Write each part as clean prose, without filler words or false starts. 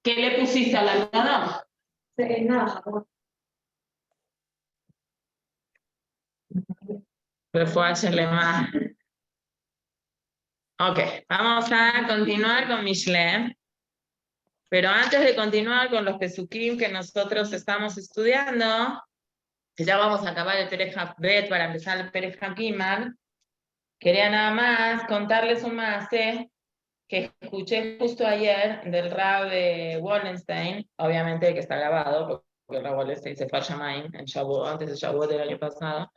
¿Qué le pusiste al almohadón? Nada. רפואה שלמה. Ok, vamos a continuar con Mishle. Pero antes de continuar con los pesukim que nosotros estamos estudiando, que ya vamos a acabar el Perej Bet para empezar el Perej Gimal, quería nada más contarles un maase que escuché justo ayer del Rab de Wallenstein, obviamente que está grabado, porque el Rab Wallenstein se fue a Shamayim en Shavuot, antes de Shavuot del año pasado.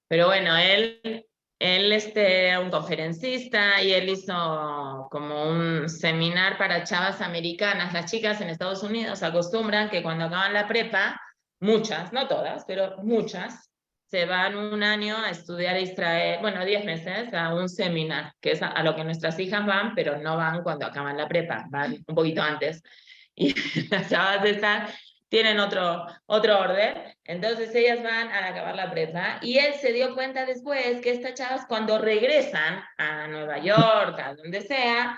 Pero bueno, él un conferencista y él hizo como un seminar para chavas americanas. Las chicas en Estados Unidos acostumbran que cuando acaban la prepa, muchas, no todas, pero muchas, se van un año a estudiar a Israel, bueno, 10 meses, a un seminar, que es a lo que nuestras hijas van, pero no van cuando acaban la prepa, van un poquito antes. Y las chavas estas tienen otro orden, entonces ellas van a acabar la prepa, y él se dio cuenta después que estas chavas cuando regresan a Nueva York, a donde sea,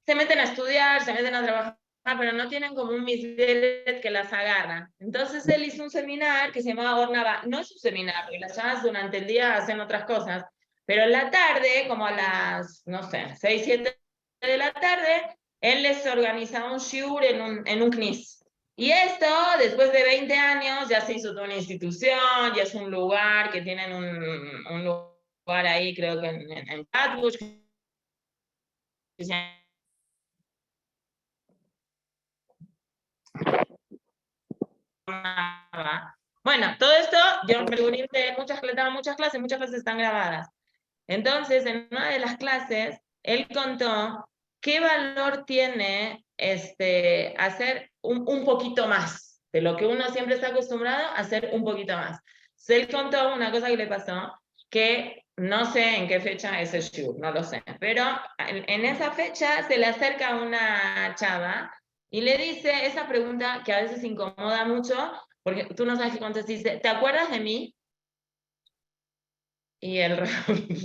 se meten a estudiar, se meten a trabajar, pero no tienen como un misguelet que las agarra. Entonces él hizo un seminar que se llamaba Ornava, no es un seminar, porque las chavas durante el día hacen otras cosas, pero en la tarde, como a las, no sé, 6, 7 de la tarde, él les organizaba un shiur en un knis. Y esto, después de 20 años, ya se hizo toda una institución, ya es un lugar que tienen un lugar ahí, creo que en Flatbush, que se llama. Bueno, todo esto, yo me reuní de muchas clases están grabadas. Entonces, en una de las clases, él contó qué valor tiene hacer un poquito más de lo que uno siempre está acostumbrado a hacer un poquito más. Él contó una cosa que le pasó, que no sé en qué fecha es el shiur, no lo sé, pero en esa fecha se le acerca una chava y le dice esa pregunta que a veces incomoda mucho, porque tú no sabes qué contestar, dice, ¿te acuerdas de mí? Y el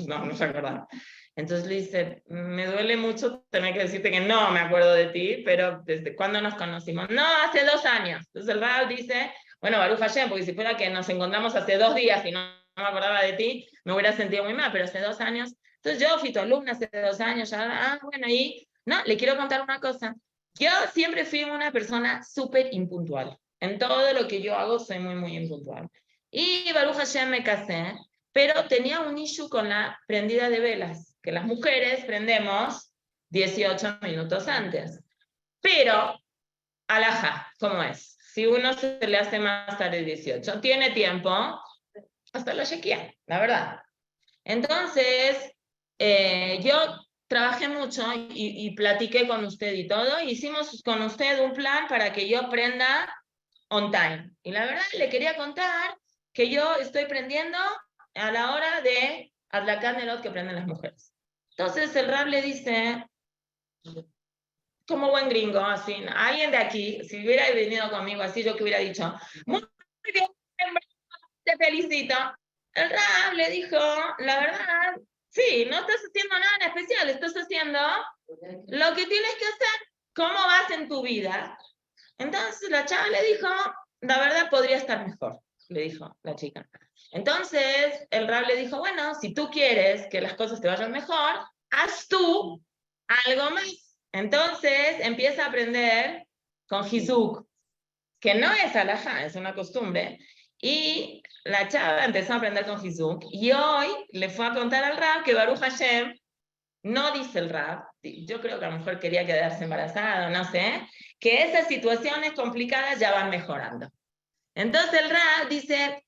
no se acordaba. Entonces le dice, me duele mucho tener que decirte que no me acuerdo de ti, pero ¿desde cuándo nos conocimos? No, hace 2 años. Entonces el Rab dice, bueno, Baruch Hashem, porque si fuera que nos encontramos hace 2 días y no me acordaba de ti, me hubiera sentido muy mal, pero hace 2 años. Entonces yo fui tu alumna hace 2 años, ya, bueno, y no, le quiero contar una cosa. Yo siempre fui una persona súper impuntual. En todo lo que yo hago soy muy, muy impuntual. Y Baruch Hashem me casé, pero tenía un issue con la prendida de velas, que las mujeres prendemos 18 minutos antes. Pero, alajá, ¿cómo es? Si uno se le hace más tarde 18, tiene tiempo, hasta lo chequea, la verdad. Entonces, yo trabajé mucho y platiqué con usted y todo, y hicimos con usted un plan para que yo prenda on time. Y la verdad, le quería contar que yo estoy prendiendo a la hora de Adlakat Nerot que prenden las mujeres. Entonces el Rab le dice, como buen gringo, así, alguien de aquí, si hubiera venido conmigo así, yo que hubiera dicho, muy bien, te felicito. El Rab le dijo, la verdad, sí, no estás haciendo nada en especial, estás haciendo lo que tienes que hacer, cómo vas en tu vida. Entonces la chava le dijo, la verdad podría estar mejor, le dijo la chica. Entonces el Rab le dijo, bueno, si tú quieres que las cosas te vayan mejor, haz tú algo más. Entonces empieza a aprender con Hizuk, que no es alajá, es una costumbre. Y la chava empezó a aprender con Hizuk y hoy le fue a contar al Rab que Baruch Hashem, no dice el Rab, yo creo que a lo mejor quería quedarse embarazada, no sé, que esas situaciones complicadas ya van mejorando. Entonces el Rab dice,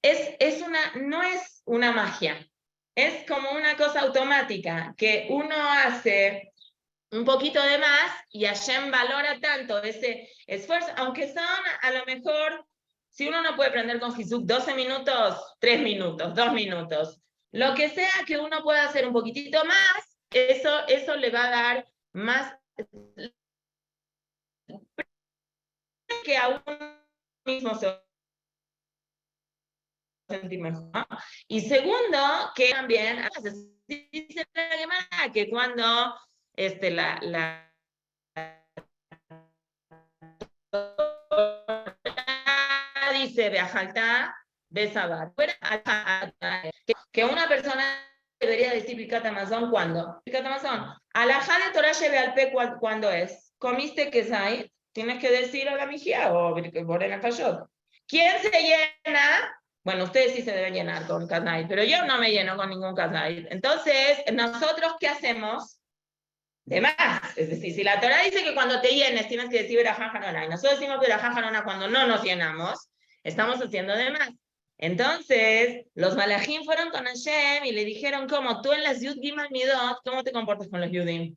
no es una magia, es como una cosa automática, que uno hace un poquito de más y Hashem valora tanto ese esfuerzo, aunque son a lo mejor, si uno no puede aprender con Hizuk 12 minutos, 3 minutos, 2 minutos, lo que sea que uno pueda hacer un poquitito más, eso le va a dar más que a uno mismo se sentir mejor. Y segundo, que también dice que cuando la dice Beajaltá Besabat. Que una persona debería decir Birkat Hamazon ¿cuándo? Birkat Hamazon. Alajá de Torah lleve al pe ¿cuándo es? ¿Comiste quesay? Tienes que decir a la mijía o Borena Fayot. ¿Quién se llena? Bueno, ustedes sí se deben llenar con Kazait, pero yo no me lleno con ningún Kazait. Entonces, ¿nosotros qué hacemos? De más. Es decir, si la Torah dice que cuando te llenes tienes que decir Berajá Hanona, y nosotros decimos Berajá Hanona cuando no nos llenamos, estamos haciendo de más. Entonces, los malajim fueron con Hashem y le dijeron, ¿cómo? Tú en las Yud Gimel Midot, ¿cómo te comportas con los Yudim?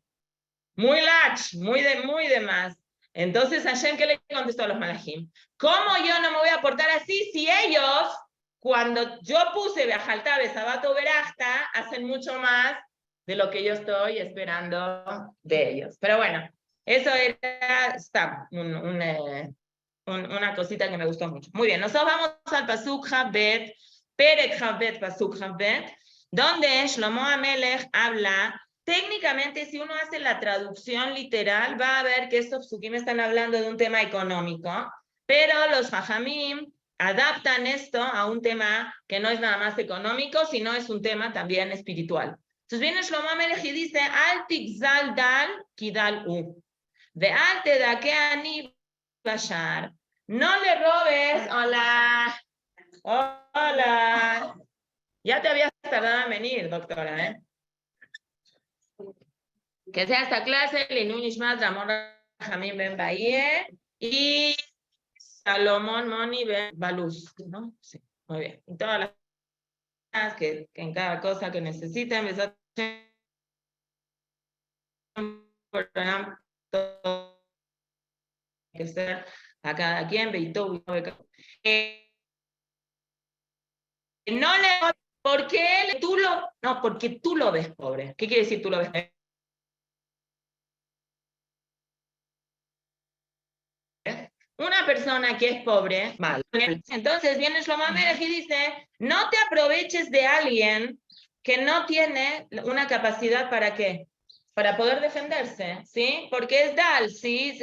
Muy lach, muy de más. Entonces, Hashem, ¿qué le contestó a los malajim? ¿Cómo yo no me voy a portar así si ellos, cuando yo puse Beajaltá, Besabato, Berajta, hacen mucho más de lo que yo estoy esperando de ellos? Pero bueno, eso era una cosita que me gustó mucho. Muy bien, nosotros vamos al Pasuk Habet, Perek Habet, Pasuk Habet, donde Shlomo Amelech habla. Técnicamente, si uno hace la traducción literal, va a ver que estos psukim están hablando de un tema económico, pero los Jajamim adaptan esto a un tema que no es nada más económico, sino es un tema también espiritual. Entonces viene Shlomo Amelech y dice, Al tikzal dal kidal u, ve al te da que ani bashar. No le robes, hola, hola. Ya te habías tardado en venir, doctora, ¿eh? Que sea esta clase, Linun Ishmat, Ramón Jamín Ben Bahie y Salomón Moni Ben Baluz, ¿no? Sí, muy bien. Y todas las que en cada cosa que necesiten, que ser a cada quien, no le, porque tú lo, no, porque tú lo ves pobre. ¿Qué quiere decir tú lo ves pobre? Una persona que es pobre, mal. Entonces viene Shlomo Amelech y dice, no te aproveches de alguien que no tiene una capacidad para qué, para poder defenderse, ¿sí? Porque es dal, ¿sí?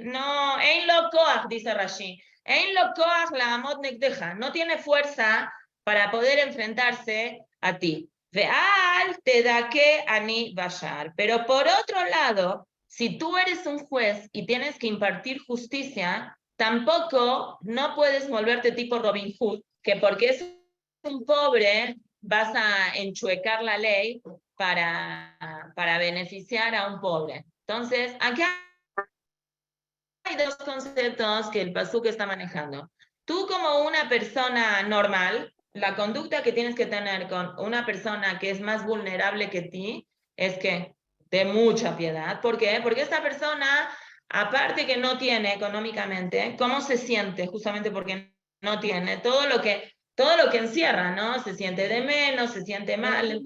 No, ein lo koach, dice Rashi, ein lo koach la amot nekdeja, no tiene fuerza para poder enfrentarse a ti. Ve'al te da que ani bashar. Pero por otro lado, si tú eres un juez y tienes que impartir justicia, tampoco no puedes volverte tipo Robin Hood, que porque es un pobre vas a enchuecar la ley para beneficiar a un pobre. Entonces, aquí hay dos conceptos que el Pasuk está manejando. Tú como una persona normal, la conducta que tienes que tener con una persona que es más vulnerable que ti es que de mucha piedad. ¿Por qué? Porque esta persona, aparte que no tiene económicamente, ¿cómo se siente? Justamente porque no tiene todo lo que encierra, ¿no? Se siente de menos, se siente mal.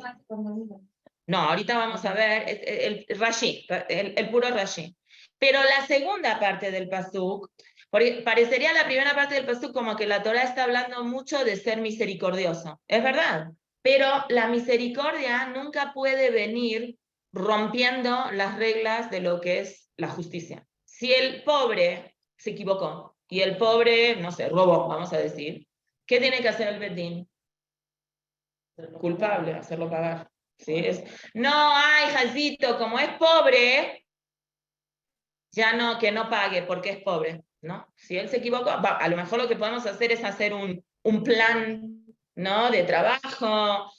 No, ahorita vamos a ver el Rashi, el puro Rashi. Pero la segunda parte del Pasuk, parecería la primera parte del Pasuk como que la Torah está hablando mucho de ser misericordioso. Es verdad, pero la misericordia nunca puede venir rompiendo las reglas de lo que es la justicia. Si el pobre se equivocó y el pobre, no sé, robó, vamos a decir, ¿qué tiene que hacer el Bedín? Culpable, hacerlo pagar. ¿Sí? No, ay, Jacito, como es pobre, ya no, que no pague porque es pobre, ¿no? Si él se equivocó, a lo mejor lo que podemos hacer es hacer un plan, ¿no? De trabajo,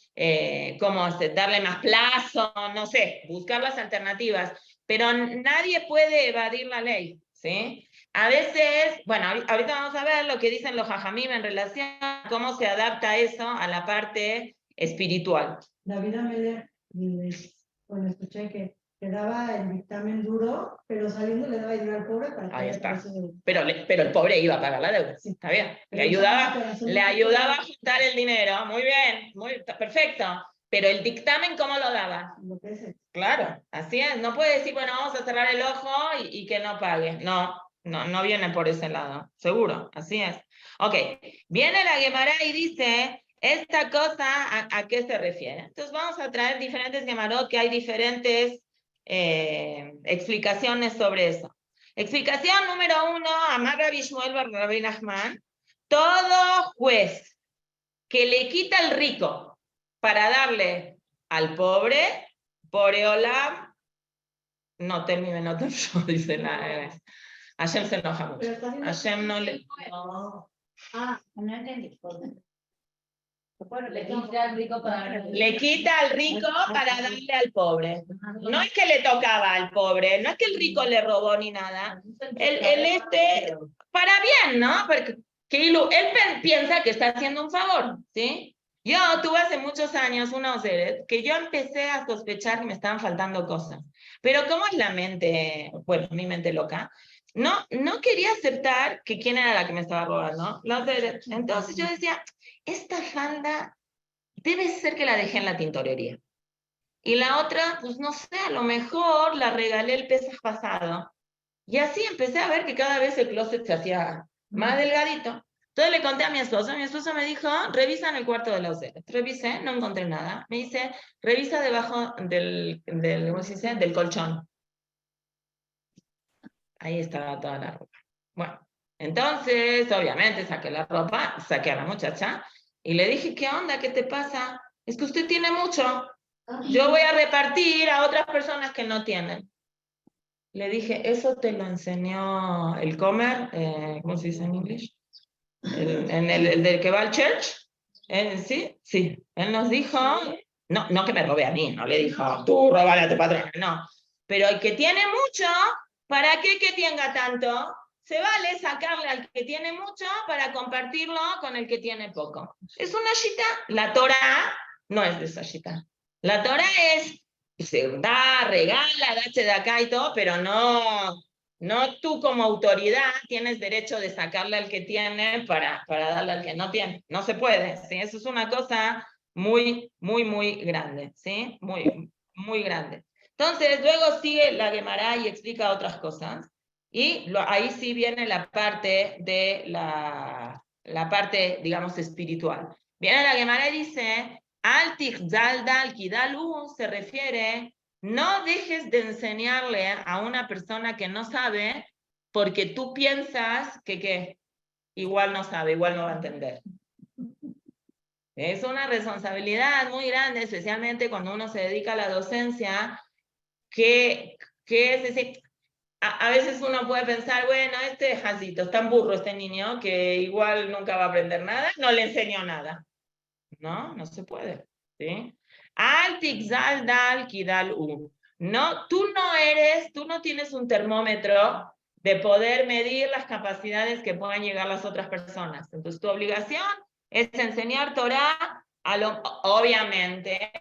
como darle más plazo, no sé, buscar las alternativas, pero nadie puede evadir la ley, ¿sí? A veces, bueno, ahorita vamos a ver lo que dicen los jajamim en relación a cómo se adapta eso a la parte espiritual. David Amelech, bueno, escuché que daba el dictamen duro, pero saliendo le daba dinero al pobre para que... Ahí está. Pero el pobre iba a pagar la deuda. Sí. Está bien. Le ayudaba a juntar el dinero. Muy bien, perfecto. Pero el dictamen, ¿cómo lo daba? Claro, así es. No puede decir, bueno, vamos a cerrar el ojo y que no pague. No viene por ese lado. Seguro, así es. Ok, viene la Gemara y dice... ¿Esta cosa a qué se refiere? Entonces vamos a traer diferentes Gemarot, que hay diferentes explicaciones sobre eso. Explicación número 1, Amar Rabbi Shmuel bar Rabbi Nachman, todo juez que le quita al rico para darle al pobre, Boreolam, no termine, no te dice la... Hashem se enoja mucho. Hashem no le... No. No entendí. Bueno, Le quita al rico para Le quita al rico para darle al pobre. No es que le tocaba al pobre, no es que el rico le robó ni nada. Para bien, ¿no? Porque él piensa que está haciendo un favor, ¿sí? Yo tuve hace muchos años una Oseret que yo empecé a sospechar que me estaban faltando cosas. Pero como es la mente, bueno, mi mente loca, no quería aceptar que quién era la que me estaba robando, la Oseret. Entonces yo decía, esta falda debe ser que la dejé en la tintorería. Y la otra, pues no sé, a lo mejor la regalé el Pesaj pasado. Y así empecé a ver que cada vez el closet se hacía más delgadito. Entonces le conté a mi esposo me dijo, revisa en el cuarto de la Oseret. Revisé, no encontré nada. Me dice, revisa debajo ¿cómo se dice? Del colchón. Ahí estaba toda la ropa. Bueno, entonces, obviamente, saqué la ropa, saqué a la muchacha, y le dije, ¿qué onda? ¿Qué te pasa? Es que usted tiene mucho. Yo voy a repartir a otras personas que no tienen. Le dije, ¿eso te lo enseñó el comer? ¿Cómo se dice en inglés? El del que va al church. ¿Sí? Sí. Él nos dijo, no que me robe a mí, no le dijo, tú robale a tu patrón, no. Pero el que tiene mucho, ¿para qué que tenga tanto? Se vale sacarle al que tiene mucho para compartirlo con el que tiene poco. Es una shita. La Torah no es de esa shita. La Torah es, se da, regala, date de acá y todo, pero no tú como autoridad tienes derecho de sacarle al que tiene para darle al que no tiene. No se puede, ¿sí? Eso es una cosa muy, muy, muy grande, ¿sí? Muy, muy grande. Entonces, luego sigue la Gemara y explica otras cosas. Y ahí sí viene la parte de la parte, digamos, espiritual. Viene la Gemara y dice, al tijdaldal kidalu se refiere, no dejes de enseñarle a una persona que no sabe porque tú piensas que igual no sabe, igual no va a entender. Es una responsabilidad muy grande, especialmente cuando uno se dedica a la docencia, que es decir, a veces uno puede pensar, bueno, este jacito, es tan burro este niño que igual nunca va a aprender nada, no le enseñó nada. No se puede, ¿sí? Al tixal dal kidal u. No, tú no tienes un termómetro de poder medir las capacidades que puedan llegar las otras personas. Entonces tu obligación es enseñar Torah obviamente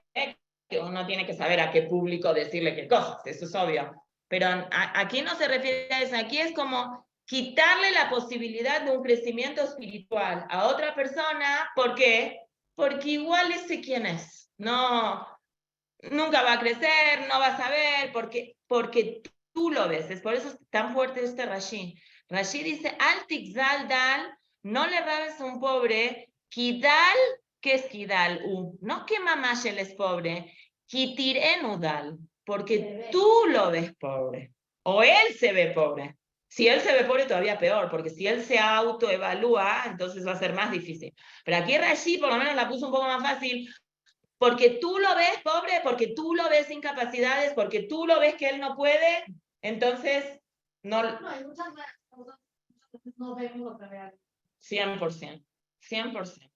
que uno tiene que saber a qué público decirle qué cosas, eso es obvio. Pero aquí no se refiere a eso, aquí es como quitarle la posibilidad de un crecimiento espiritual a otra persona. ¿Por qué? Porque igual ese quién es. Nunca va a crecer, no va a saber, porque tú lo ves. Es por eso es tan fuerte este Rashi. Rashi dice, al tixal dal, no le rabes a un pobre, kidal, ¿qué es kidal? No que mamash él es pobre, kitirenu dal, porque tú lo ves pobre, o él se ve pobre. Si él se ve pobre, todavía peor, porque si él se autoevalúa, entonces va a ser más difícil. Pero aquí Rashi por lo menos la puso un poco más fácil, porque tú lo ves pobre, porque tú lo ves sin capacidades, porque tú lo ves que él no puede, entonces no hay muchas cosas que no vemos lo que realmente. 100%, 100%,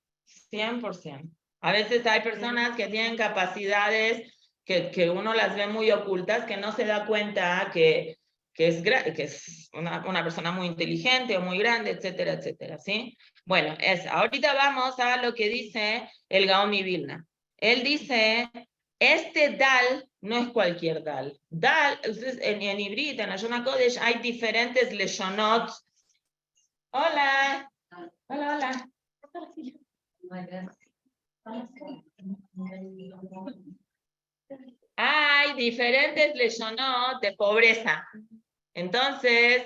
100%. A veces hay personas que tienen capacidades que uno las ve muy ocultas, que no se da cuenta que es una persona muy inteligente o muy grande, etcétera, etcétera, ¿sí? Bueno, ahorita vamos a lo que dice el Gaón Vilna. Él dice, este dal no es cualquier dal. Dal, en Ibrit, en Lashon HaKodesh, hay diferentes leshonot. Hola. Hola. Hay diferentes leshonot de pobreza. Entonces,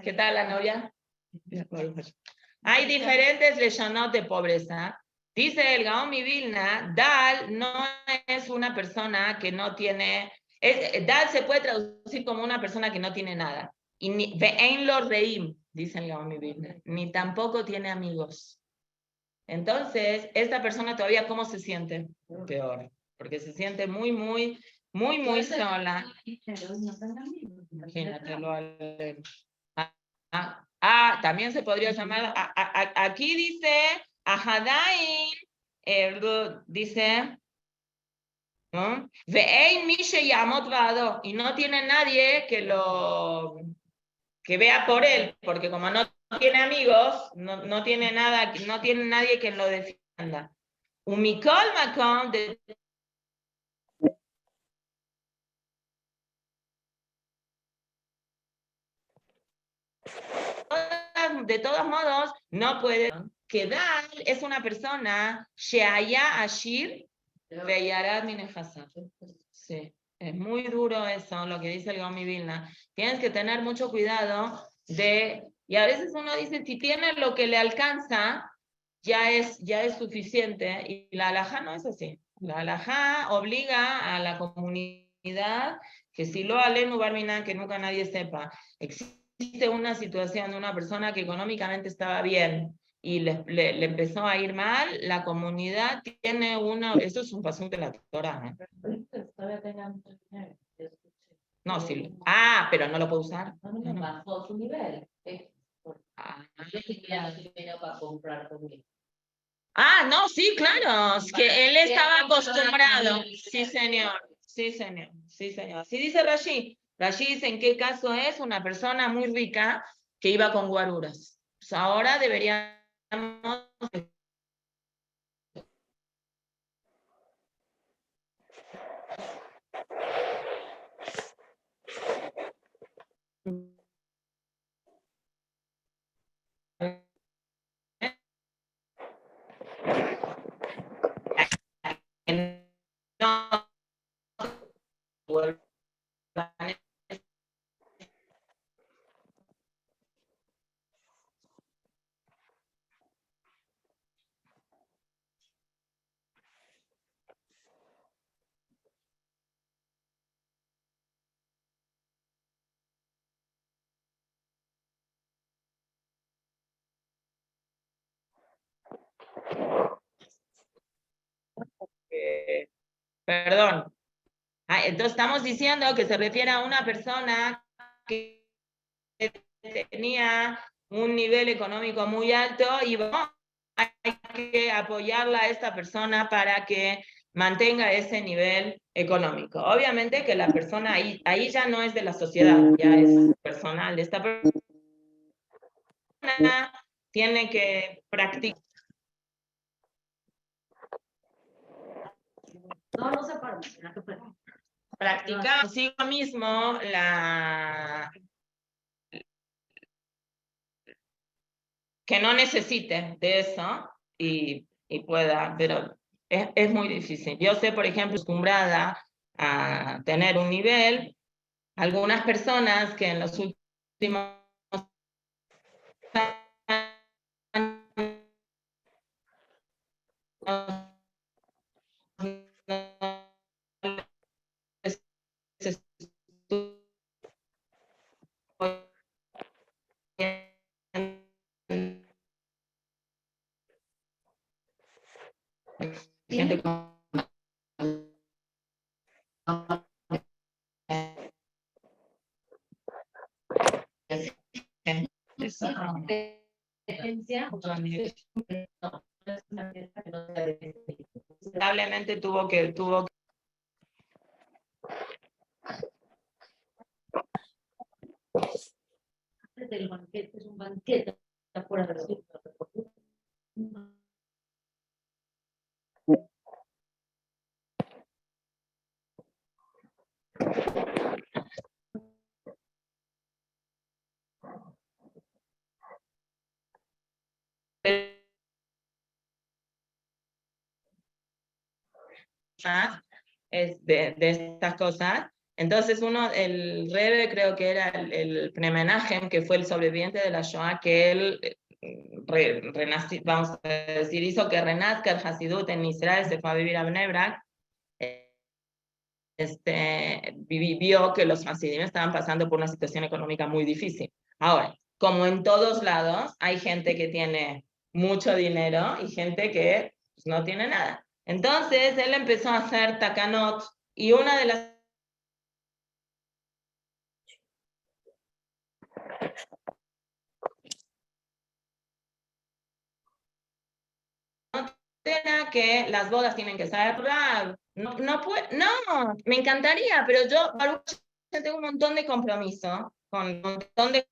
¿qué tal la novia? Hay diferentes leshonot de pobreza. Dice el Gaón Vilna, Dal no es una persona que no tiene, Dal se puede traducir como una persona que no tiene nada. y ni ve'ein lo reim, dicen la Biblia, ni tampoco tiene amigos. Entonces, esta persona todavía, ¿cómo se siente? Peor, porque se siente muy sola. Imagínate, también se podría llamar, aquí dice, Ahadain, dice, ¿no? Ve'ein mi sheyamot vado, y no tiene nadie que vea por él, porque como no tiene amigos, no tiene nadie que lo defienda. Umikol makom de todos modos, no puede. Kedal es una persona, Sheaya Ashir, Veyarat Minejasa. Sí, es muy duro eso, lo que dice el Gaon Vilna. Tienes que tener mucho cuidado y a veces uno dice, si tiene lo que le alcanza, ya es suficiente, y la halajá no es así. La halajá obliga a la comunidad que si lo alenu barminan, que nunca nadie sepa. Existe una situación de una persona que económicamente estaba bien y le empezó a ir mal, la comunidad tiene esto es un pasunto de la Torah, No, sí. Pero no lo puedo usar. No, bajó su nivel. No, sí, claro, es que él estaba acostumbrado. Sí, señor. Sí, señor. Sí, señor. Así dice Rashi. Rashi dice en qué caso es una persona muy rica que iba con guaruras. Pues ahora deberíamos no perdón. Entonces estamos diciendo que se refiere a una persona que tenía un nivel económico muy alto y hay que apoyarla a esta persona para que mantenga ese nivel económico. Obviamente que la persona ahí ya no es de la sociedad, ya es personal. Esta persona tiene que practicar. No se para. Practicar consigo mismo que no necesite de eso y pueda, pero es muy difícil. Yo sé, por ejemplo, acostumbrada a tener un nivel, algunas personas que en los últimos gente con lamentablemente tuvo que El banquete es un banquete afuera de la ciudad. de estas cosas. Entonces el Rebbe creo que era el Pre Menachem, que fue el sobreviviente de la Shoah, que él vamos a decir, hizo que renazca el Hasidut en Israel, se fue a vivir a Bnei Brak. vio que los hasidim estaban pasando por una situación económica muy difícil. Ahora, como en todos lados, hay gente que tiene mucho dinero y gente que pues, no tiene nada. Entonces, él empezó a hacer takanot, y una de las era que las bodas tienen que ser Rab. No, no, me encantaría, pero yo tengo un montón de compromiso con un montón de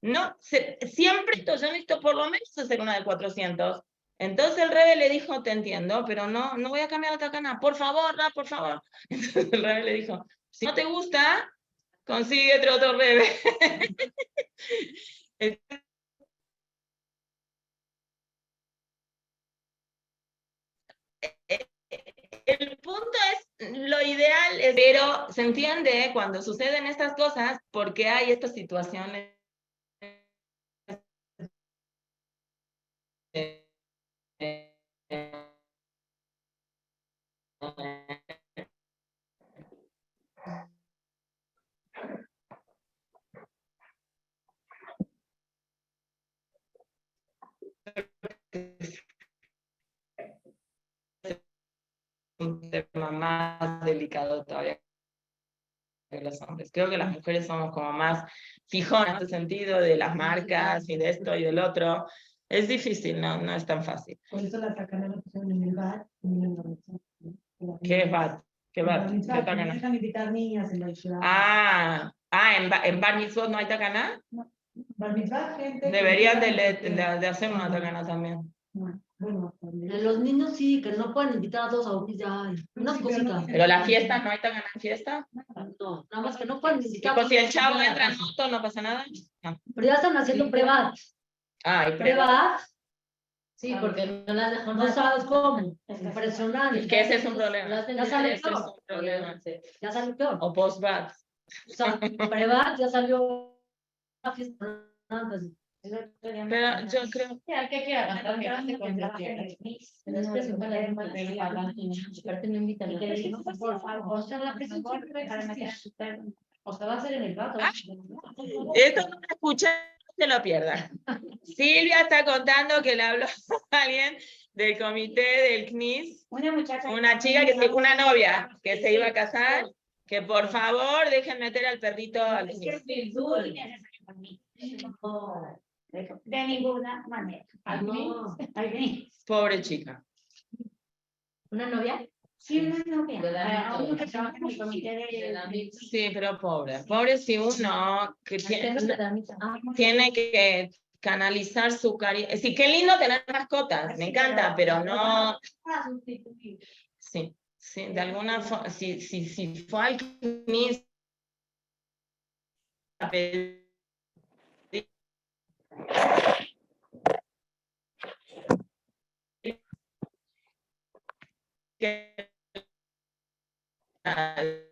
no, siempre yo necesito por lo menos hacer una de 400. Entonces el Rebe le dijo, te entiendo, pero no voy a cambiar la tacana, por favor, Rab, por favor. Entonces el Rebe le dijo, si no te gusta, consigue otro Rebe. El punto es, lo ideal pero se entiende cuando suceden estas cosas porque hay estas situaciones un tema más delicado todavía que los hombres. Creo que las mujeres somos como más fijonas en ese sentido de las marcas y de esto y del otro. Es difícil, no es tan fácil. Por eso la tacana la pusieron en el bar. ¿Qué es bat? ¿Qué bat? ¿Qué No tacana? dejan invitar niñas en la ciudad. En bar mitzvot no hay tacana. Bar mitzvah, gente. Deberían de hacer una tacana también. Bueno, Los niños sí, que no pueden invitar a todos a dormir ya. Unas cositas. Pero la fiesta, ¿no hay tacana en fiesta? No, nada más que no pueden Y invitar. pues si el chavo entra en moto, no pasa nada. No. Pero ya están haciendo pruebas. Y Pruebas. Sí, porque no las dejó No sabes cómo. Impresionante. Es que ese es un problema. Ya salió Ese es peor. un problema. Ya salió peor. O post-bat. O sea, pruebas, ya salió la fiesta antes. Pero yo creo Ya, ¿qué quiera cantar? Me hace con la que Pero es que se fue la misma aparte no invitan a no, por favor, o sea, la presión siempre para meter O sea, va a ser en el rato. esto no me escucha, no se lo pierdan. Silvia está contando que le habló a alguien del comité del CNIS, una muchacha, una chica una novia que se iba a casar, que por favor dejen meter al perrito al es que CNIS. es muy necesario para mí. No, de ninguna manera. No. Pobre chica. ¿Una novia? Sí, una novia. De la A uno que trabaja en el comité de Sí, pero pobre si uno que Ah, tiene que canalizar su cariño. Sí, qué lindo tener mascotas, me encanta, pero no. para sustituir. Sí, de alguna forma, si fue al CNIS a pedir que al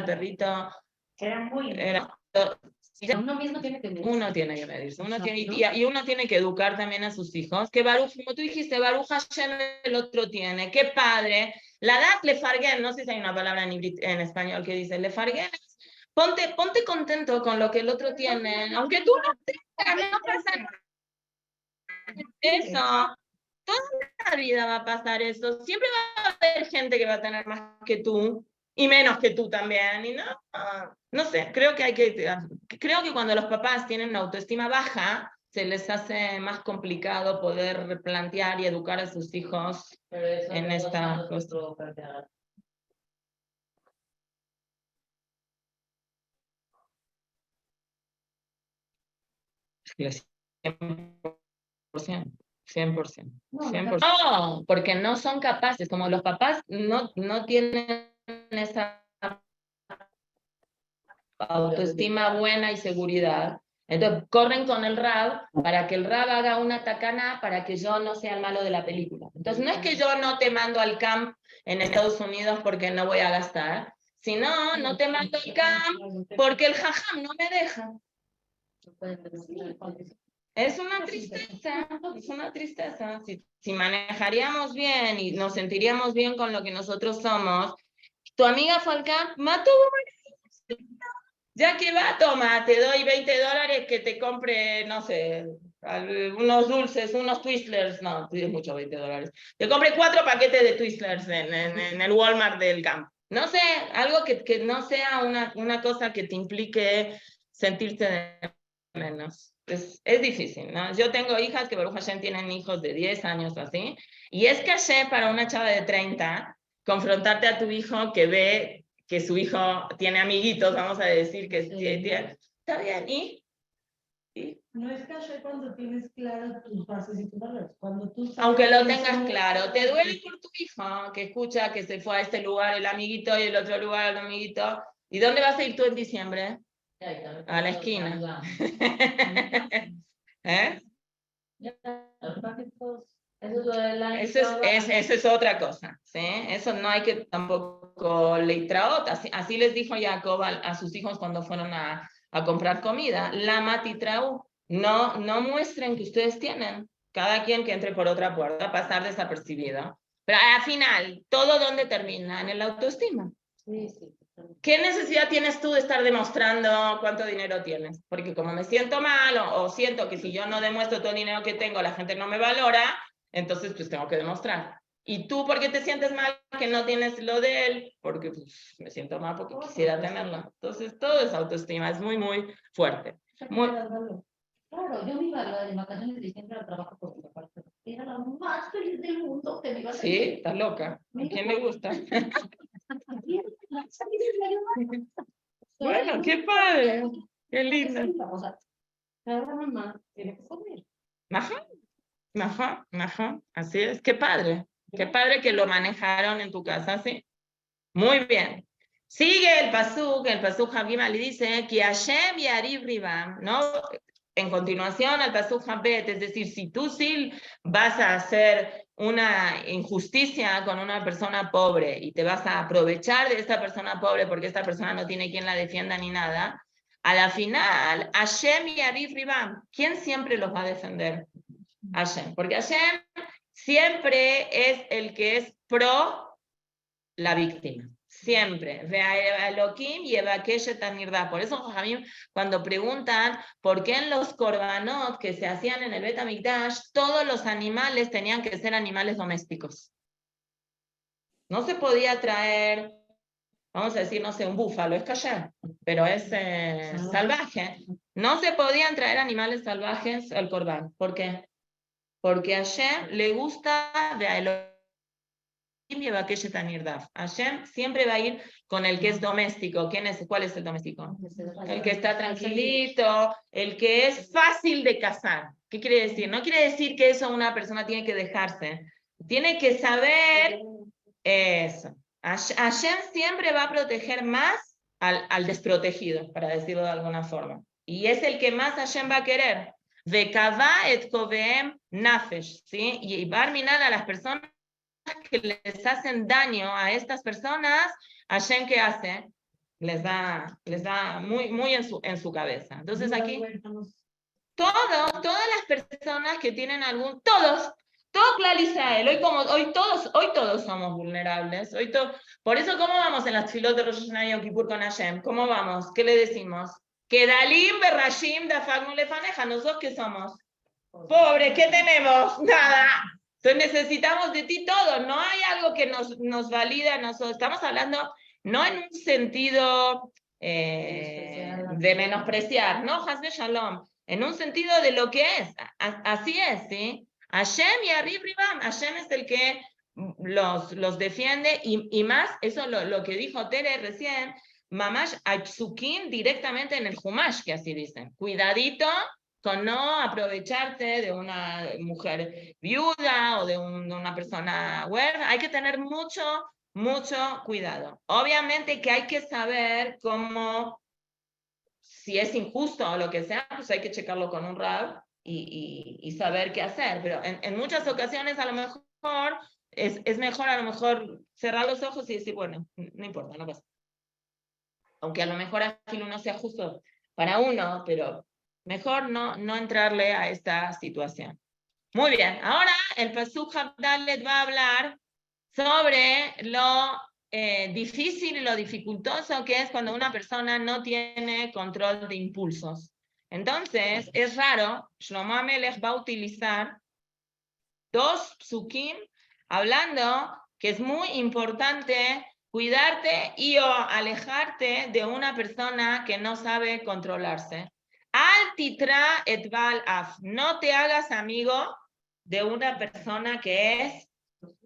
perrito Era muy uno mismo tiene que uno tiene que medirse, ¿no? y uno tiene que educar también a sus hijos, que Baruch, como tú dijiste, Baruch Hashem el otro tiene, qué padre, la edad le farguen, no sé si hay una palabra en español que dice, le farguen, ponte contento con lo que el otro tiene, aunque tú no tengas, no pasa nada. Eso, toda la vida va a pasar eso, siempre va a haber gente que va a tener más que tú, y menos que tú también, y no sé, creo que cuando los papás tienen una autoestima baja, se les hace más complicado poder replantear y educar a sus hijos en esta cosa. Cien por ciento. No, porque no son capaces, como los papás no tienen esa autoestima buena y seguridad, entonces corren con el Rab para que el Rab haga una tacana para que yo no sea el malo de la película. Entonces no es que yo no te mando al camp en Estados Unidos porque no voy a gastar, sino no te mando al camp porque el jajam no me deja. No pueden demostrar. Es una tristeza, es una tristeza. Si manejaríamos bien y nos sentiríamos bien con lo que nosotros somos, tu amiga fue al camp, mató, ya que va, toma, te doy $20 que te compre, no sé, unos dulces, unos Twizzlers, no, pides mucho $20. Te compre 4 paquetes de Twizzlers en el Walmart del camp. No sé, algo que no sea una cosa que te implique sentirte de menos. Es difícil, ¿no? Yo tengo hijas que Baruch Hashem tienen hijos de 10 años así, y es caché para una chava de 30 confrontarte a tu hijo que ve que su hijo tiene amiguitos, vamos a decir que tiene, está bien, ¿y? No es caché cuando tienes claro tus bases y tus valores. Cuando tú sabes Aunque lo quiénes tengas son- claro, te duele por tu hijo que escucha que se fue a este lugar el amiguito y el otro lugar el amiguito. ¿Y dónde vas a ir tú en diciembre? A la esquina. ¿Eh? Eso es otra cosa, ¿sí? Eso no hay que tampoco leitraot. Así les dijo Jacob a sus hijos cuando fueron a comprar comida. La matitrau, no muestren que ustedes tienen. Cada quien que entre por otra puerta, pasar desapercibido. Pero al final, ¿todo dónde termina? En el autoestima. Sí, sí. ¿Qué necesidad tienes tú de estar demostrando cuánto dinero tienes? Porque como me siento mal o siento que si yo no demuestro todo el dinero que tengo, la gente no me valora, entonces pues tengo que demostrar. ¿Y tú por qué te sientes mal que no tienes lo de él? Porque pues, me siento mal porque quisiera tenerlo. Entonces todo es autoestima, es muy, muy fuerte. Claro, yo me iba de vacaciones de diciembre al trabajo por mi parte. Era la más feliz del mundo que me iba a Sí, estás loca. ¿A quién le gusta? Bueno, qué padre. Qué lindo. O sea, cada mamá tiene que comer. Ajá, ajá, ajá. Así es. Qué padre. Qué padre que lo manejaron en tu casa, ¿sí? Muy bien. Sigue el pasuk Habimali dice que Hashem Yarib Ribam, ¿no? En continuación al pasuk Habet, es decir, si tú sí vas a hacer una injusticia con una persona pobre y te vas a aprovechar de esta persona pobre porque esta persona no tiene quien la defienda ni nada, a la final, Hashem Yarib Ribam, ¿quién siempre los va a defender? Hashem, porque Hashem siempre es el que es pro la víctima. Siempre. Por eso, Jamim, cuando preguntan por qué en los korbanot que se hacían en el Bet HaMikdash, todos los animales tenían que ser animales domésticos. No se podía traer, vamos a decir, no sé, un búfalo, es kasher, pero es salvaje. No se podían traer animales salvajes al korban. ¿Por qué? Porque a Hashem le gusta Hashem siempre va a ir con el que es doméstico. ¿Cuál es el doméstico? El que está tranquilito, el que es fácil de cazar. ¿Qué quiere decir? No quiere decir que eso una persona tiene que dejarse. Tiene que saber eso. Hashem siempre va a proteger más al desprotegido, para decirlo de alguna forma. Y es el que más Hashem va a querer. Vekava et koveem nafesh, ¿sí? Y va a arminar a las personas que les hacen daño a estas personas, Hashem, ¿qué hace? Les da muy, muy en su cabeza. Entonces aquí, todas las personas que tienen todo Klal Israel, hoy todos somos vulnerables. Por eso, ¿cómo vamos en las filos de Rosh Hashanah y Yom Kippur con Hashem? ¿Cómo vamos? ¿Qué le decimos? Que Dalim, Berrashim, Dafagnu Lefaneja, nosotros que somos pobres, ¿qué tenemos? Nada. Entonces necesitamos de ti todo, no hay algo que nos valida a nosotros. Estamos hablando no en un sentido de menospreciar, no, Hasbe Shalom, en un sentido de lo que es. Así es, ¿sí? Hashem y Arib Ribam, Hashem es el que los defiende y más, eso lo que dijo Tere recién, Mamash Apsukim directamente en el Humash, que así dicen. Cuidadito con no aprovecharte de una mujer viuda o de una persona huérfana. Hay que tener mucho cuidado. Obviamente que hay que saber cómo, si es injusto o lo que sea, pues hay que checarlo con un rab y saber qué hacer. Pero en muchas ocasiones a lo mejor es mejor a lo mejor cerrar los ojos y decir, bueno, no importa, no pasa. Aunque a lo mejor aquí no sea justo para uno, pero Mejor no entrarle a esta situación. Muy bien, ahora el Pasuk Habdalet va a hablar sobre lo difícil y lo dificultoso que es cuando una persona no tiene control de impulsos. Entonces, es raro, Shlomo HaMelech va a utilizar 2 psukim hablando que es muy importante cuidarte y o alejarte de una persona que no sabe controlarse. Al titra et bal af, no te hagas amigo de una persona que es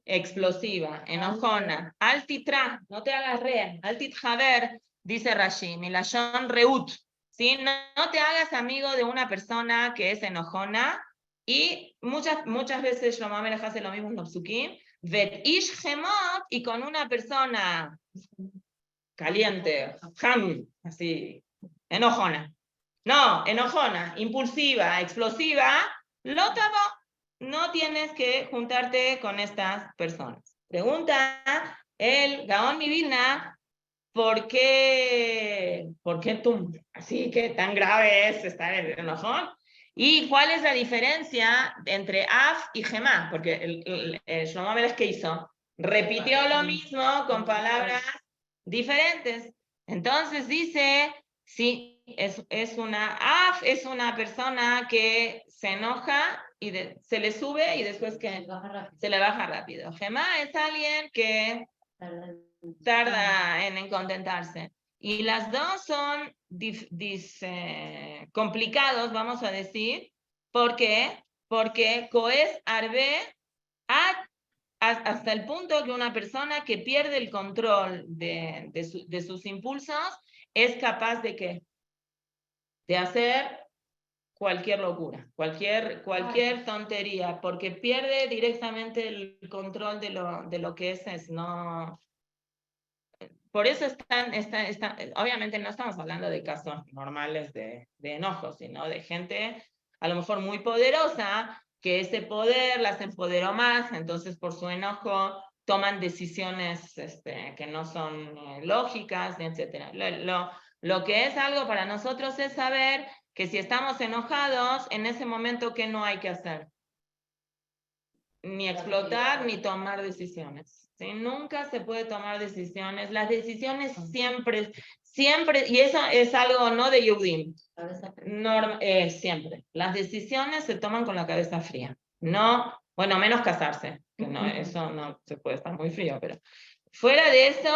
explosiva, enojona. Al titra, no te hagas re. Al titjaver, dice Rashi, milashon reut. ¿Sí? No te hagas amigo de una persona que es enojona. Y muchas veces Shlomo HaMelech hace lo mismo en los psukim. Vet ish gemot, y con una persona caliente, ham, así, enojona. No, enojona, impulsiva, explosiva, lo tabo. No tienes que juntarte con estas personas. Pregunta el Gaón Mivilna, ¿por qué tú así que tan grave es estar enojón? ¿Y cuál es la diferencia entre Af y Gemá? Porque el Shlomo HaMelech, ¿qué hizo? Repitió lo mismo con palabras diferentes. Entonces dice, sí, es una Af, es una persona que se enoja y se le sube y después que se le baja rápido. Gemá es alguien que tarda en contentarse. Y las dos son complicados, vamos a decir. ¿Por qué? Porque coes arbe hasta el punto que una persona que pierde el control de sus impulsos es capaz de ¿qué? De hacer cualquier locura, cualquier tontería, porque pierde directamente el control de lo que es no. Por eso obviamente no estamos hablando de casos normales de enojo, sino de gente a lo mejor muy poderosa, que ese poder las empoderó más, entonces por su enojo toman decisiones que no son lógicas, etc. Lo que es algo para nosotros es saber que si estamos enojados, en ese momento, ¿qué no hay que hacer? Ni explotar, ni tomar decisiones. ¿Sí? Nunca se puede tomar decisiones. Las decisiones siempre, y eso es algo no de Yehudim. Siempre. Las decisiones se toman con la cabeza fría. No, bueno, menos casarse, que no, eso no se puede estar muy frío, pero fuera de eso,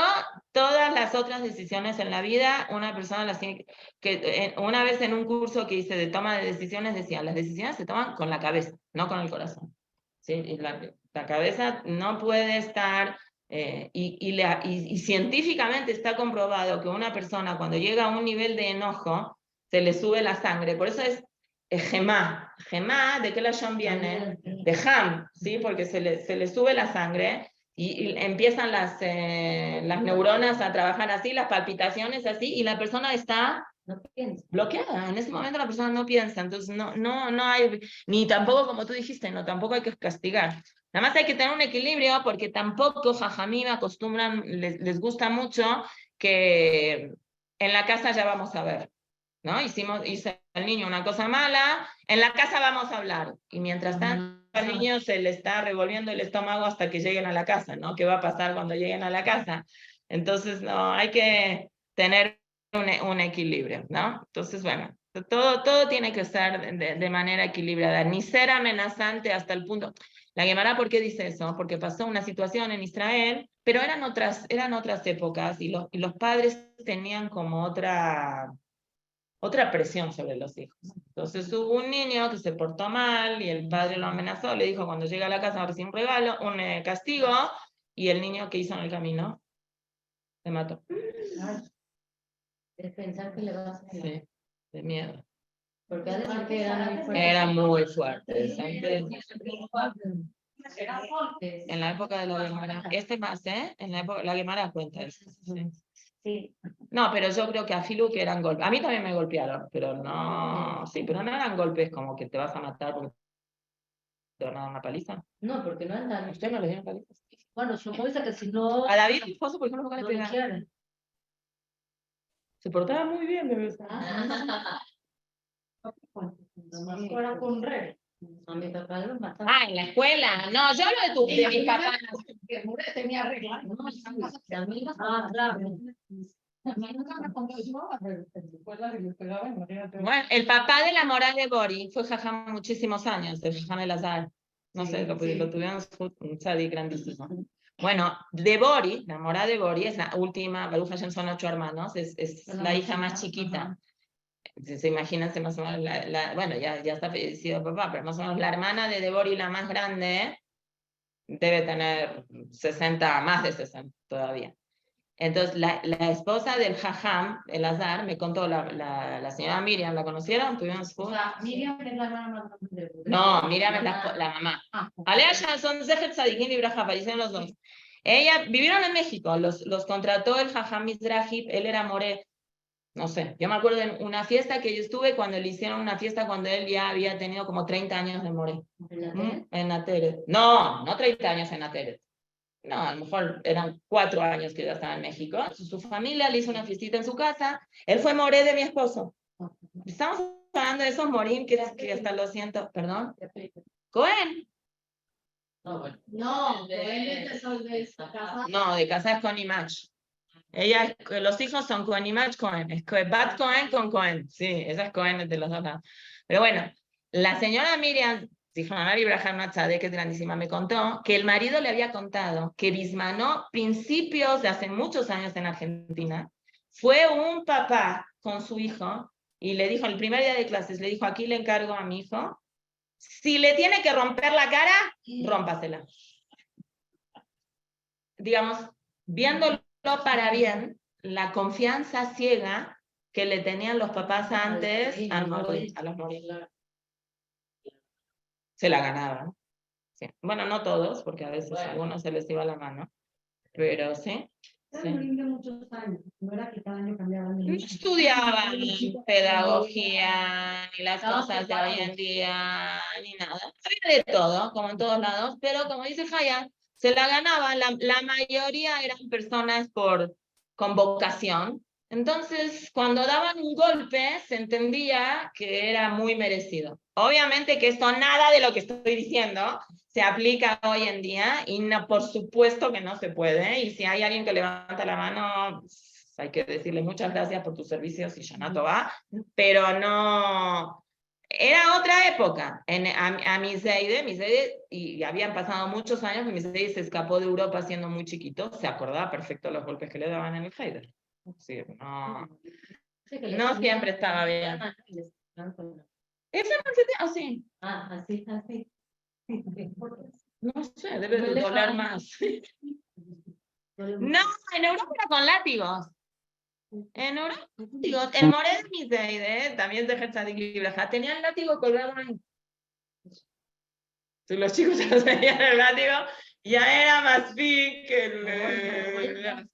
todas las otras decisiones en la vida, una persona las tiene que una vez en un curso que hice de toma de decisiones decía, las decisiones se toman con la cabeza, no con el corazón. ¿Sí? Y la cabeza no puede estar, y científicamente está comprobado que una persona cuando llega a un nivel de enojo, se le sube la sangre. Por eso es gemá. Gemá, ¿de qué la lashon viene? De ham, ¿sí? Porque se le sube la sangre y empiezan las neuronas a trabajar así, las palpitaciones así, y la persona está bloqueada. En ese momento la persona no piensa, entonces no hay, ni tampoco, como tú dijiste, tampoco hay que castigar. Nada más hay que tener un equilibrio, porque tampoco jajamim acostumbran, les gusta mucho que en la casa ya vamos a ver, ¿no? Hice al niño una cosa mala, en la casa vamos a hablar, y mientras tanto al niño se le está revolviendo el estómago hasta que lleguen a la casa, ¿no? ¿Qué va a pasar cuando lleguen a la casa? Entonces, no, hay que tener un equilibrio, ¿no? Entonces, bueno, todo tiene que ser de manera equilibrada, ni ser amenazante hasta el punto. La Gemara, ¿por qué dice eso? Porque pasó una situación en Israel, pero eran otras épocas, y los padres tenían como otra presión sobre los hijos. Entonces hubo un niño que se portó mal y el padre lo amenazó, le dijo cuando llega a la casa va a recibir un regalo, un castigo, y el niño que hizo en el camino se mató. Es pensar que le vas a hacer. Sí, de miedo. Porque además que Eran muy fuertes. Eran fuertes. En la época de la Gemara. Más, en la época, la Gemara cuenta eso. Sí. Sí. No, pero yo creo que a Filu que eran golpes. A mí también me golpearon, pero no. Sí, pero no eran golpes como que te vas a matar porque te van a dar una paliza. No, porque no andan. ¿Usted no le dieron palizas? Bueno, supongo que si no. A David, mi esposo, por ejemplo, nunca le No le pegaron. quieren. Se portaba muy bien, bebé. Fuera con rey. A mi papá lo mataron. Ah, en la escuela. No, yo hablo de mis papás. Que Mure tenía reglas. No, sí, a mí claro. A mí nunca me contó yo, después la que le pegaba, imagínate. Bueno, el papá de la Morá de Bori fue jajam muchísimos años, el jajam El Azar. No sé, lo tuvieron un tzadik grandísimo. Bueno, de Bori, la Morá de Bori es la última, Baruch Hashem son 8 hermanos, es la hija más chiquita. Se imagínense más o menos, bueno, ya está fallecido el papá, pero más o menos la hermana de Bori, la más grande, debe tener 60, más de 60 todavía. Entonces, la esposa del jajam, el Azar, me contó, la señora Miriam, ¿la conocieron? ¿Tuvimos O sea, Miriam es la hermana más grande de No, Miriam es la mamá. Alea son Zehet Tzadikim y Braja, fallecieron los dos. Vivieron en México, los contrató el jajam Mizrahi, él era moré. No sé, yo me acuerdo de una fiesta que yo estuve cuando le hicieron una fiesta cuando él ya había tenido como 30 años de moré. En Nateret. No, no 30 años en Nateret. No, a lo mejor eran 4 años que ya estaba en México. Su familia le hizo una fiestita en su casa. Él fue moré de mi esposo. Estamos hablando de esos morín que hasta lo siento. ¿Perdón? Cohen. No, bueno. No, Cohen es casa. No, de casa es Cohen y Match. Los hijos son Cohen y Match Cohen. Es Bat Cohen con Cohen. Sí, esa es Cohen de los dos lados. Pero bueno, la señora Miriam, que es grandísima, me contó que el marido le había contado que Bismanó, principios de hace muchos años en Argentina, fue un papá con su hijo y le dijo, el primer día de clases, le dijo, aquí le encargo a mi hijo, si le tiene que romper la cara, rómpasela. Digamos, viéndolo para bien, la confianza ciega que le tenían los papás antes a los morir. Se la ganaban. Sí. Bueno, no todos, porque a veces a algunos se les iba la mano, pero sí. Era un niño de muchos años, no era que cada año cambiaban de No niño. estudiaban pedagogía, ni las cosas de hoy en día, ni nada. Había de todo, como en todos lados, pero como dice Hayat, se la ganaban. La mayoría eran personas con vocación. Entonces, cuando daban un golpe, se entendía que era muy merecido. Obviamente que esto, nada de lo que estoy diciendo, se aplica hoy en día y no, por supuesto que no se puede. Y si hay alguien que levanta la mano, hay que decirle muchas gracias por tus servicios y Shana Tova, pero no... Era otra época. A Miseide, y habían pasado muchos años, que Miseide se escapó de Europa siendo muy chiquito, se acordaba perfecto de los golpes que le daban en el Heider. Sí, no siempre estaba bien. ¿Esa Argentina? Ah, sí. Así. No sé, debe de doler más. No, en Europa era con látigos. En Europa, el moré de Miseide, también de Herzadik y Braja, tenían el látigo colgado ahí. Si los chicos se los veían el látigo, ya era más big que el...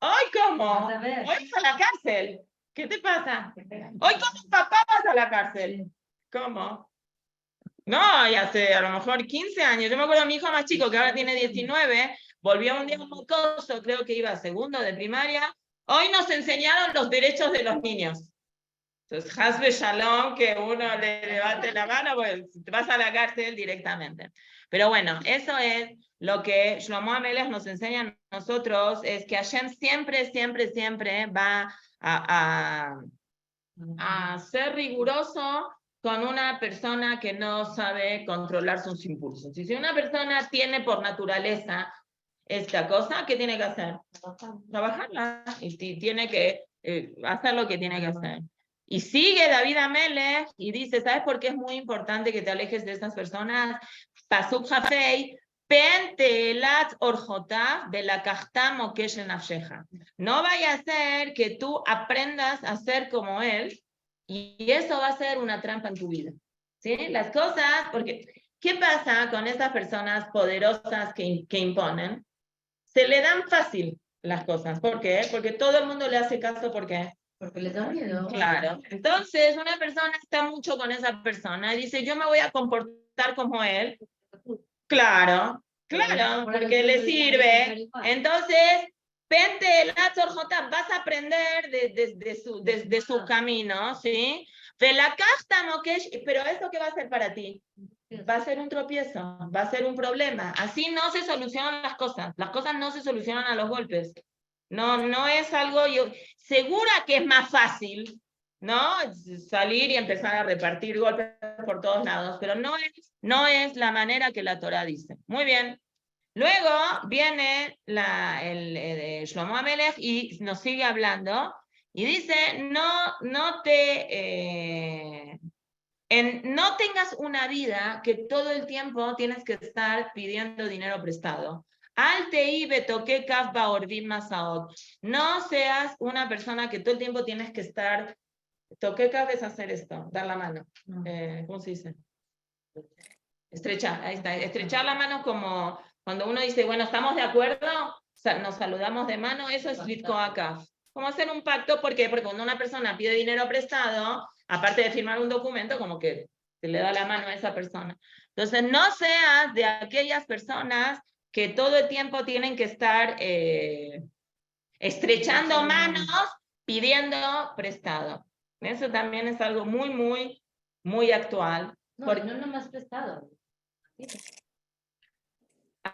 ¡Ay, cómo! Hoy vas a la cárcel. ¿Qué te pasa? Hoy como papá vas a la cárcel. ¿Cómo? No, ya hace a lo mejor 15 años. Yo me acuerdo de mi hijo más chico, que ahora tiene 19, volvió un día mocoso, creo que iba a segundo de primaria. Hoy nos enseñaron los derechos de los niños. Entonces, Hasbe Shalom, que uno le levante la mano, pues te vas a la cárcel directamente. Pero bueno, eso es lo que Shlomo Amelech nos enseña a nosotros, es que Hashem siempre va a ser riguroso con una persona que no sabe controlar sus impulsos. Y si una persona tiene por naturaleza esta cosa, ¿qué tiene que hacer? Trabajarla. Y tiene que hacer lo que tiene que hacer. Y sigue David Amelech y dice, ¿sabes por qué es muy importante que te alejes de estas personas? Pasuk Jafei, pen teelat orjotav belakachta mokesh nafsheja. No vaya a ser que tú aprendas a ser como él y eso va a ser una trampa en tu vida. ¿Sí? Las cosas, porque ¿qué pasa con estas personas poderosas que imponen? Se le dan fácil las cosas. ¿Por qué? Porque todo el mundo le hace caso. ¿Por qué? Porque les da miedo. Claro. Entonces, una persona está mucho con esa persona y dice, yo me voy a comportar como él. Claro, porque le sirve. Entonces, vente el Azor J, vas a aprender de su camino, ¿sí? Pero ¿eso qué va a ser para ti? Va a ser un tropiezo, va a ser un problema. Así no se solucionan las cosas no se solucionan a los golpes. No es algo, segura que es más fácil, ¿no? Salir y empezar a repartir golpes por todos lados, pero no es la manera que la Torá dice. Muy bien. Luego viene Shlomo Amelech y nos sigue hablando y dice, no tengas una vida que todo el tiempo tienes que estar pidiendo dinero prestado. No seas una persona que todo el tiempo tienes que estar, toquekav es hacer esto, dar la mano. ¿Cómo se dice? Estrechar, ahí está. Estrechar la mano como cuando uno dice, bueno, ¿estamos de acuerdo? Nos saludamos de mano, eso es litkoakav. Como hacer un pacto, ¿por qué? Porque cuando una persona pide dinero prestado, aparte de firmar un documento, como que se le da la mano a esa persona. Entonces, no seas de aquellas personas que todo el tiempo tienen que estar estrechando manos, pidiendo prestado. Eso también es algo muy, muy, muy actual. No nomás prestado.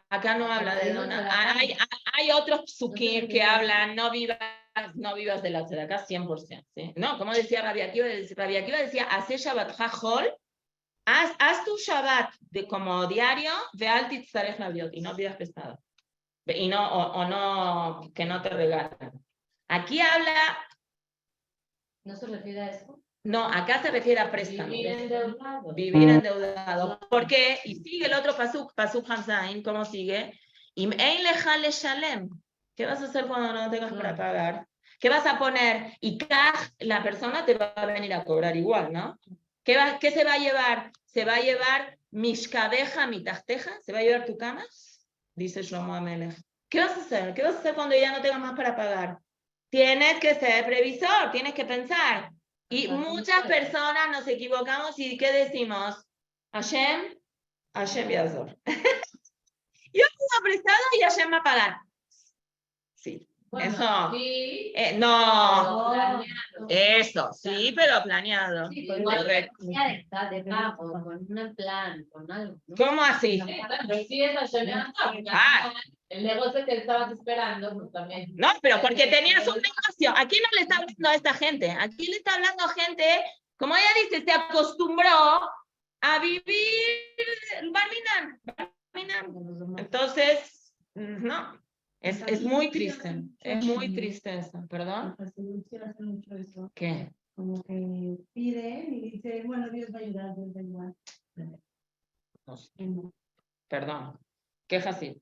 Acá no habla de donar. Hay otros psukim que hablan, no vivas de la tzedakah 100%. ¿Sí? No, como decía Rabbi Akiva decía, hace Shabbat Hajol, haz tu Shabbat como diario, ve al titzarech labiot, y no pidas prestado. Y no, que no te regalen. Aquí habla... ¿No se refiere a eso? No, acá se refiere a préstamo. Vivir endeudado. ¿Por qué? Y sigue el otro pasuk Hamzain, ¿cómo sigue? ¿Qué vas a hacer cuando no tengas para pagar? ¿Qué vas a poner? Y la persona te va a venir a cobrar igual, ¿no? ¿Qué se va a llevar? Se va a llevar mishkabeja mitachteja, se va a llevar tu cama, dice Shlomo Amelech. ¿Qué vas a hacer? ¿Qué vas a hacer cuando ya no tengas más para pagar? Tienes que ser previsor, tienes que pensar. Y muchas personas nos equivocamos y ¿qué decimos? Hashem Yazor. Yo tengo prestado y Hashem va a pagar. Sí. Bueno, eso. Sí, No. Eso, sí, pero planeado. Sí, de pago, con un plan, con algo. ¿No? ¿Cómo así? Sí, es Hashem Yazor. El negocio que estabas esperando, pues también. No, pero porque tenías un negocio. Aquí no le está hablando a esta gente. Aquí le está hablando a gente, como ella dice, se acostumbró a vivir Barminan. Entonces, no. Es muy triste. Es muy triste eso. ¿Perdón? Las soluciones hacen mucho eso. ¿Qué? Como que piden y dice, bueno, Dios va a ayudar, Dios da igual. No sé. Perdón. ¿Qué Hasid?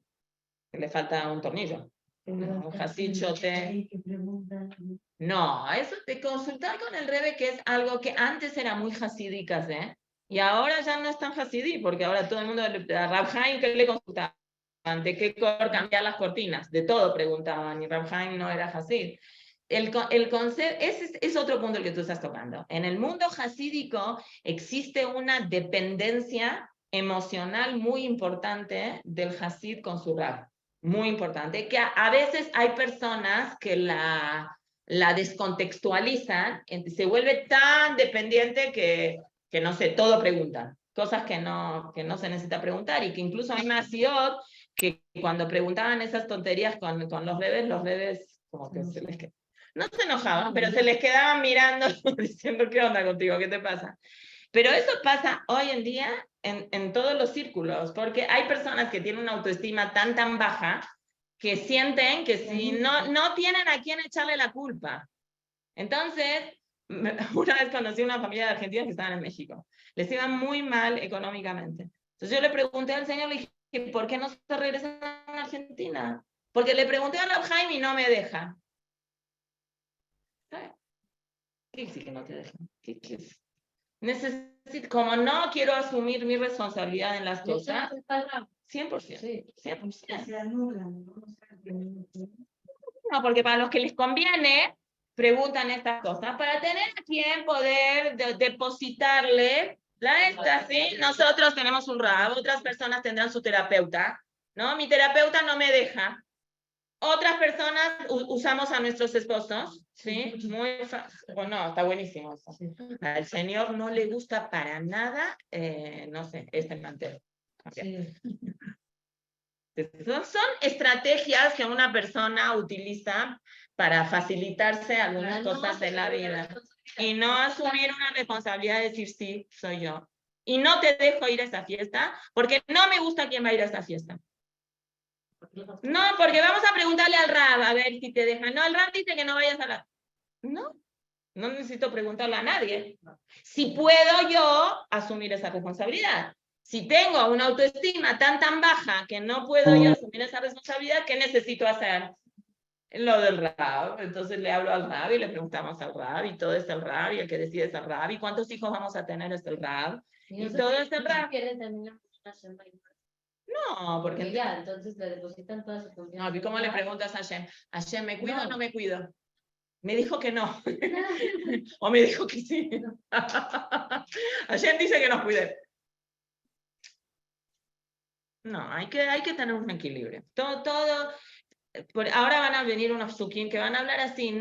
Que le falta un tornillo. Un Hasid chote. No, eso de consultar con el Rebbe, que es algo que antes era muy hasídicas, ¿eh? Y ahora ya no es tan hasidí, porque ahora todo el mundo, a Rab Haim, ¿qué le consultaban? ¿De qué color cambiar las cortinas? De todo preguntaban, y Rab Haim no era hasid. El concepto, ese es otro punto el que tú estás tocando. En el mundo hasídico existe una dependencia emocional muy importante del hasid con su Rab. Muy importante, que a veces hay personas que la descontextualizan, se vuelve tan dependiente que no sé, todo preguntan, cosas que no se necesita preguntar, y que incluso hay Masiot que cuando preguntaban esas tonterías con los bebés como que no se enojaban, pero se les quedaban mirando diciendo, ¿qué onda contigo? ¿Qué te pasa? Pero eso pasa hoy en día en todos los círculos, porque hay personas que tienen una autoestima tan baja que sienten que si no tienen a quién echarle la culpa. Entonces, una vez conocí una familia de argentinos que estaban en México. Les iba muy mal económicamente. Entonces yo le pregunté al señor, le dije, ¿por qué no se regresan a Argentina? Porque le pregunté a Rab Haim y no me deja. ¿Qué dice que no te deja? ¿Qué es? Necesito, como no quiero asumir mi responsabilidad en las cosas, 100%. Sí, 100%. Se anulan, No, porque para los que les conviene, preguntan estas cosas, para tener a quien poder depositarle la esta, ¿sí? Nosotros tenemos un rab, otras personas tendrán su terapeuta, ¿no? Mi terapeuta no me deja. otras personas usamos a nuestros esposos, ¿sí? Muy bueno, está buenísimo eso. Al Señor no le gusta para nada, no sé, este mantel. Sí. Son estrategias que una persona utiliza para facilitarse algunas cosas de la vida y no asumir una responsabilidad de decir sí, soy yo. Y no te dejo ir a esa fiesta porque no me gusta quién va a ir a esa fiesta. No, porque vamos a preguntarle al Rab a ver si te deja. No, el Rab dice que no vayas a la... No, no necesito preguntarle a nadie. Si puedo yo asumir esa responsabilidad. Si tengo una autoestima tan baja que no puedo yo asumir esa responsabilidad, ¿qué necesito hacer? Lo del Rab. Entonces le hablo al Rab y le preguntamos al Rab y todo es el Rab y el que decide es el Rab y cuántos hijos vamos a tener es el Rab y todo es el Rab. No, porque ya, entonces le depositan toda su confianza. no, ¿y cómo le preguntas a Hashem? Hashem, ¿me cuido o no me cuido? Me dijo que no. O me dijo que sí. Hashem dice que nos cuide. No, hay que tener un equilibrio. Ahora van a venir unos psukim que van a hablar así.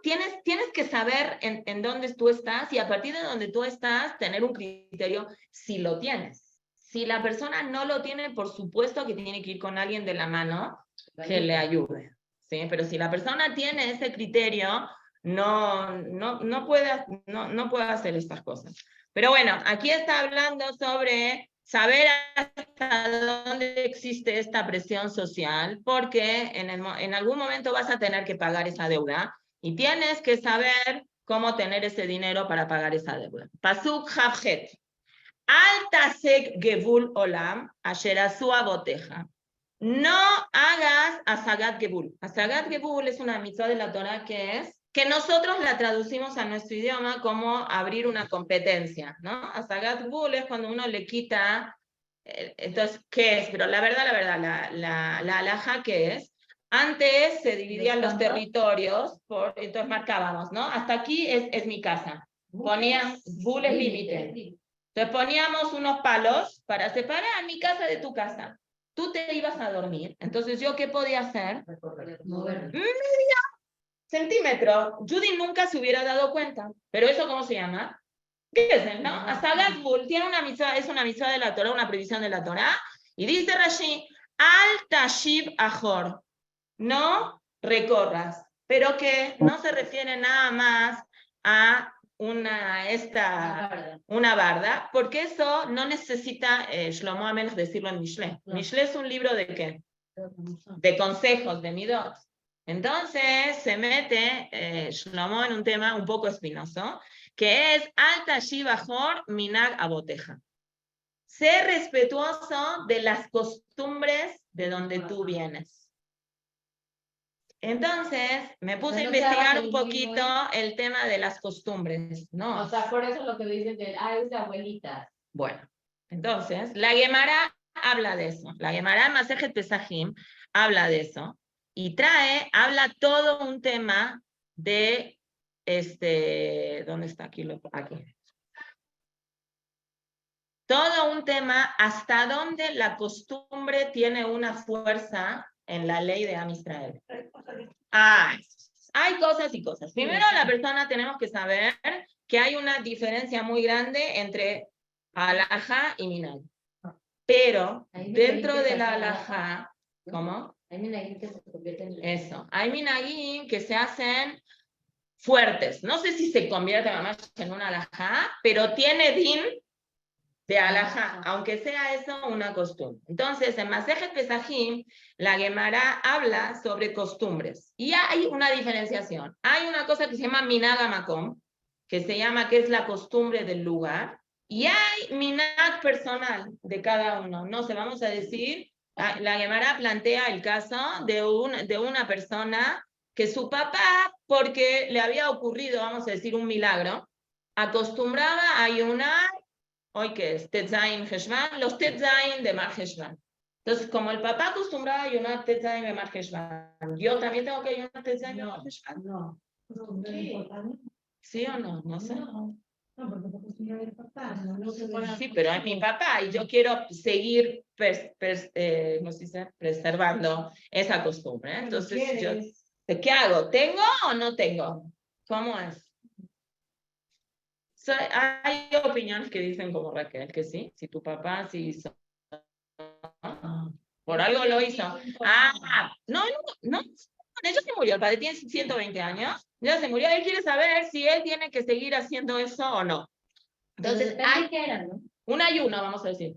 Tienes que saber en dónde tú estás y a partir de donde tú estás tener un criterio si lo tienes. Si la persona no lo tiene, por supuesto que tiene que ir con alguien de la mano que le ayude, ¿sí? Pero si la persona tiene ese criterio, no puede hacer estas cosas. Pero bueno, aquí está hablando sobre saber hasta dónde existe esta presión social, porque en algún momento vas a tener que pagar esa deuda y tienes que saber cómo tener ese dinero para pagar esa deuda. Pasuk Javjet. Al tasek gevul olam, asher asu aboteja. No hagas asagat gebul. Asagat gebul es una mitzvah de la Torah que nosotros la traducimos a nuestro idioma como abrir una competencia, ¿no? Asagat gebul es cuando uno le quita, entonces, ¿qué es? Pero la verdad, la alhaja, ¿qué es? Antes se dividían los territorios, entonces marcábamos, ¿no? Hasta aquí es mi casa. Ponían, bul es límite. Entonces poníamos unos palos para separar mi casa de tu casa. Tú te ibas a dormir. Entonces, ¿yo qué podía hacer? Medio centímetro. Judy nunca se hubiera dado cuenta. ¿Pero eso cómo se llama? ¿Qué es, no? Asagat Bul tiene es una mitzvah de la Torah, una previsión de la Torah. Y dice Rashi, al tashib ahor. No recorras. Pero que no se refiere nada más a una barda, porque eso no necesita Shlomo Amelech decirlo en Mishle. No. Mishle es un libro de ¿qué? De consejos, de midot. Entonces se mete Shlomo en un tema un poco espinoso, que es Alta Shivahor Minag Aboteja. Sé respetuoso de las costumbres de donde tú vienes. Entonces, me puse a investigar un poquito el tema de las costumbres, ¿no? O sea, por eso lo que dicen es de abuelitas. Bueno, entonces, la Gemara habla de eso. La Gemara Masejet Pesajim habla de eso y habla todo un tema de, ¿dónde está? Aquí. Todo un tema hasta dónde la costumbre tiene una fuerza en la ley de Am Israel. Hay cosas y cosas. Primero, la persona tenemos que saber que hay una diferencia muy grande entre halajá y minhag. Pero dentro de la halajá, ¿cómo? Hay minhagim que se convierten en eso. Hay minhagim que se hacen fuertes. No sé si se convierte además en una halajá, pero tiene din de halajá, aunque sea eso una costumbre. Entonces, en Masejet Pesajim, la Gemara habla sobre costumbres. Y hay una diferenciación. Hay una cosa que se llama minhag hamakom, que es la costumbre del lugar, y hay minhag personal de cada uno. No sé, vamos a decir, la Gemara plantea el caso de una persona que su papá, porque le había ocurrido, vamos a decir, un milagro, acostumbraba a ayunar. Hoy que es Tetzain Heshvan, los Tetzain de Mar Heshvan. Entonces, como el papá acostumbraba a ayunar Tetzain de Mar Heshvan, yo también tengo que ayunar Tetzain de Mar Heshvan. No. ¿Sí o no? No sé. No, porque te acostumbraba el papá, no se ve. Sí, pero es mi papá y yo quiero seguir ¿cómo se dice? Preservando esa costumbre. Bueno, Entonces, yo, quieres. ¿qué hago? ¿Tengo o no tengo? ¿Cómo es? Hay opiniones que dicen como Raquel, que sí, si tu papá sí hizo, por algo lo hizo. No, ella se murió, el padre tiene 120 años, ya se murió, él quiere saber si él tiene que seguir haciendo eso o no. Entonces, hay ¿qué era, no? un ayuno, vamos a decir.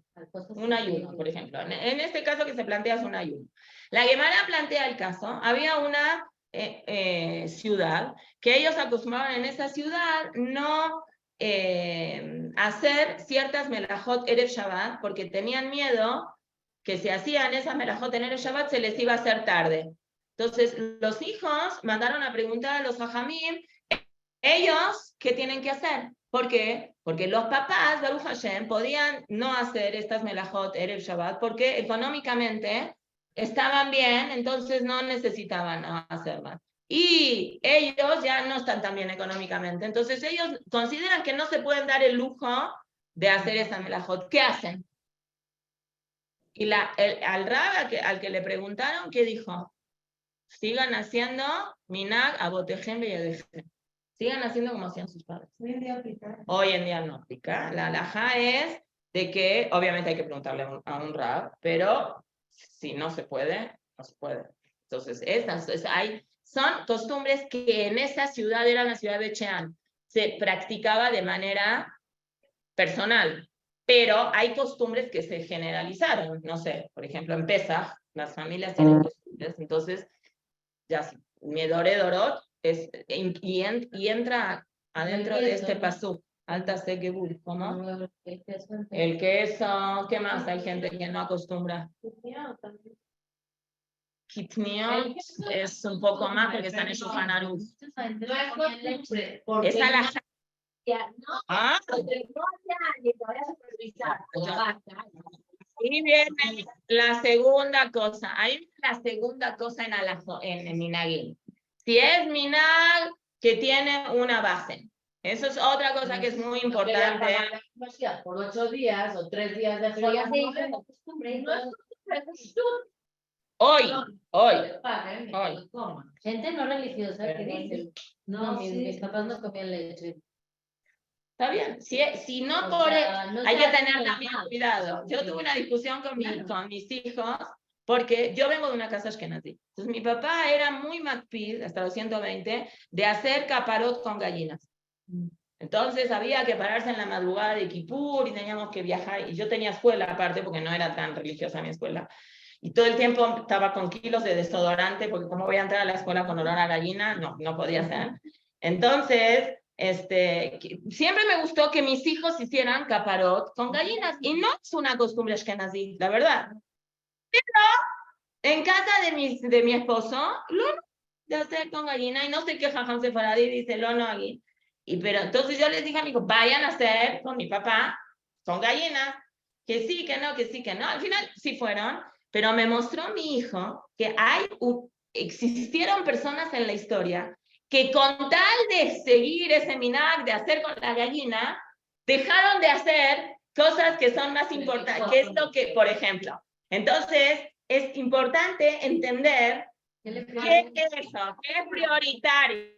Un ayuno, por ejemplo. En este caso que se plantea es un ayuno. La Gemara plantea el caso, había una ciudad que ellos acostumbraban en esa ciudad no hacer ciertas melajot Erev Shabbat porque tenían miedo que si hacían esas melajot en Erev Shabbat se les iba a hacer tarde. Entonces los hijos mandaron a preguntar a los hajamim, ellos, ¿qué tienen que hacer? ¿Por qué? Porque los papás, Baruch Hashem, podían no hacer estas melajot Erev Shabbat porque económicamente estaban bien, entonces no necesitaban hacerlas. Y ellos ya no están tan bien económicamente, entonces ellos consideran que no se pueden dar el lujo de hacer esa melajot. ¿Qué hacen? Y al Rab al que le preguntaron, ¿qué dijo? Sigan haciendo minag abotejem beyadejem. Sigan haciendo como hacían sus padres. Hoy en día aplicar. Hoy en día no aplica. La halajá es de que, obviamente hay que preguntarle a un rab, pero si no se puede, no se puede. Entonces, son costumbres que en esa ciudad, era la ciudad de Chean, se practicaba de manera personal, pero hay costumbres que se generalizaron. No sé, por ejemplo, en Pesaj, las familias tienen costumbres, entonces, ya mi Dorot y entra adentro de este pasú, alta segebul, ¿cómo? El queso, ¿qué más? Hay gente que no acostumbra. Kitniot es un poco más porque están en Shulchan Aruch. Esa la... ¿Ah? Y viene la segunda cosa. Ahí viene la segunda cosa en Minagim. Si es Minag que tiene una base. Eso es otra cosa que es muy importante. Por 8 días o 3 días de frío. Hoy. Gente no religiosa que dice, no, mis papás no comían leche. Está bien, si no por hay que tener también cuidado. Yo tuve una discusión con mis hijos, porque yo vengo de una casa ashkenazí. Entonces mi papá era muy macpid, hasta los 120, de hacer caparot con gallinas. Entonces había que pararse en la madrugada de Kippur y teníamos que viajar, y yo tenía escuela aparte, porque no era tan religiosa mi escuela. Y todo el tiempo estaba con kilos de desodorante, porque como voy a entrar a la escuela con olor a gallina, no podía ser. Entonces... siempre me gustó que mis hijos hicieran caparot con gallinas y no es una costumbre ashkenazí, la verdad. Pero en casa de mi esposo, lo de hacer con gallina y no sé qué jajam sefaradí dice lo no aquí. Pero entonces yo les dije a mi hijo, vayan a hacer con mi papá con gallinas, que sí, que no, que sí, que no. Al final sí fueron, pero me mostró mi hijo que existieron personas en la historia que con tal de seguir ese minag, de hacer con la gallina, dejaron de hacer cosas que son más importantes, que es lo que, por ejemplo. Entonces, es importante entender qué es eso, qué es prioritario,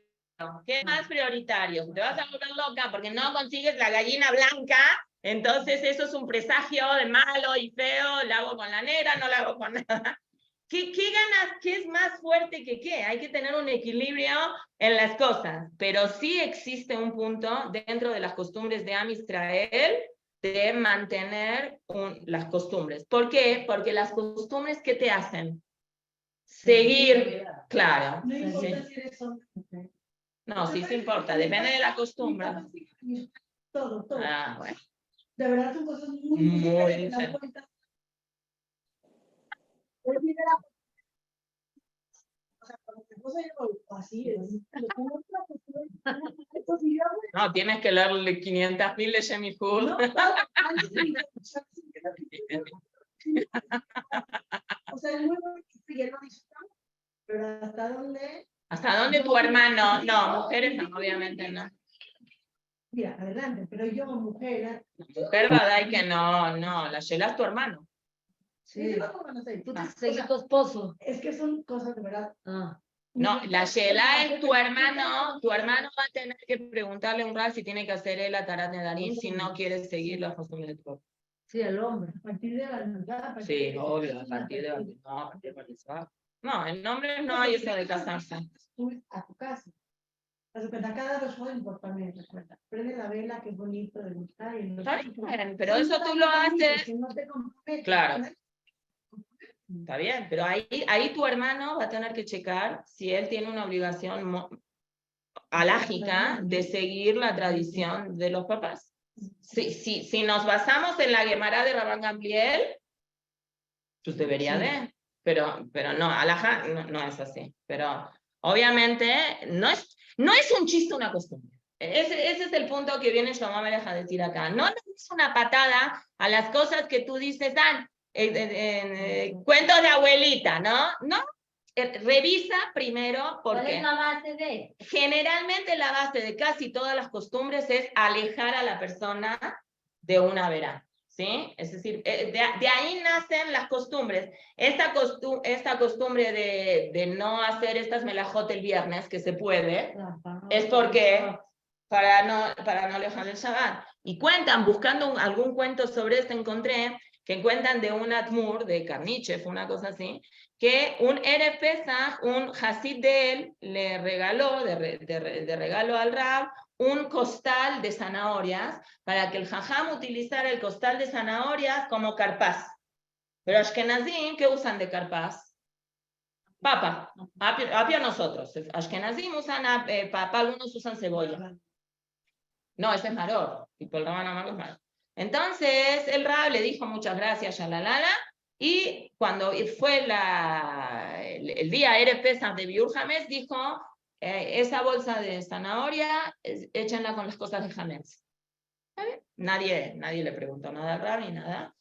qué es más prioritario. Te vas a volver loca porque no consigues la gallina blanca, entonces eso es un presagio de malo y feo, la hago con la negra, no la hago con nada. ¿Qué ganas? ¿Qué es más fuerte que qué? Hay que tener un equilibrio en las cosas, pero sí existe un punto dentro de las costumbres de Am Israel de mantener las costumbres. ¿Por qué? Porque las costumbres, ¿qué te hacen? Seguir, claro. No importa si eres hombre. No, sí se importa, depende de la costumbre. Todo. Ah, bueno. De verdad son cosas muy diferentes. Así es. No, tienes que leerle 500.000 de Shemi Food. O sea, es muy bueno que ya lo disfrutamos, pero ¿hasta dónde? ¿Hasta dónde tu hermano? No, mujeres no, obviamente no. mira, adelante, pero yo, mujer, Mujer Badai que no, la Sheila es tu hermano. sí, Sí. Tú te seguí tu esposo. es que son cosas de verdad. Ah. No, la Sheila es tu hermano va a tener que preguntarle a un Rab si tiene que hacer él a Tarat Nedarim si no quiere seguir las costumbres de tu papá. Sí, el hombre. A partir de la edad, Sí, obvio, a partir de Bautizar. No, en nombre no hay eso de casarse. tú a tu casa. Haz de cuenta, cada dos horas importante, recuerda. Prende la vela, que es bonito de gustar. Y Está bien, pero eso tú lo haces. Que no te comprometes. Claro. Está bien, pero ahí tu hermano va a tener que checar si él tiene una obligación alágica de seguir la tradición de los papás. Si nos basamos en la Gemara de Rabban Gamliel, pues debería de, pero no, alajá no es así. Pero obviamente no es un chiste una costumbre. Ese es el punto que viene Shlomo Melech a decir acá. No es una patada a las cosas que tú dices, cuentos de abuelita, ¿no? No, revisa primero ¿Cuál porque es la base de? generalmente la base de casi todas las costumbres es alejar a la persona de una verá, ¿sí? Es decir, de ahí nacen las costumbres. Esta costumbre de no hacer estas melajot el viernes, que se puede, es porque para no alejar el Shabbat. Y cuentan, buscando algún cuento sobre esto, encontré que cuentan de un Admur, de Karnichev, una cosa así, que un Erev Pesach, un Hasid de él, le regaló, de regalo al Rab, un costal de zanahorias, para que el Jajam utilizara el costal de zanahorias como carpaz. Pero Ashkenazim, ¿qué usan de carpaz? Papa. Apia nosotros. Ashkenazim usan papa, algunos usan cebolla. No, ese es maror. Tipo el Rabban Amar es maror. Entonces el Rab le dijo muchas gracias, shalalala, y cuando fue el día Erev Pesach de Biur Hametz, dijo, esa bolsa de zanahoria, échenla con las cosas de Hametz. Nadie le preguntó nada al Rab ni nada.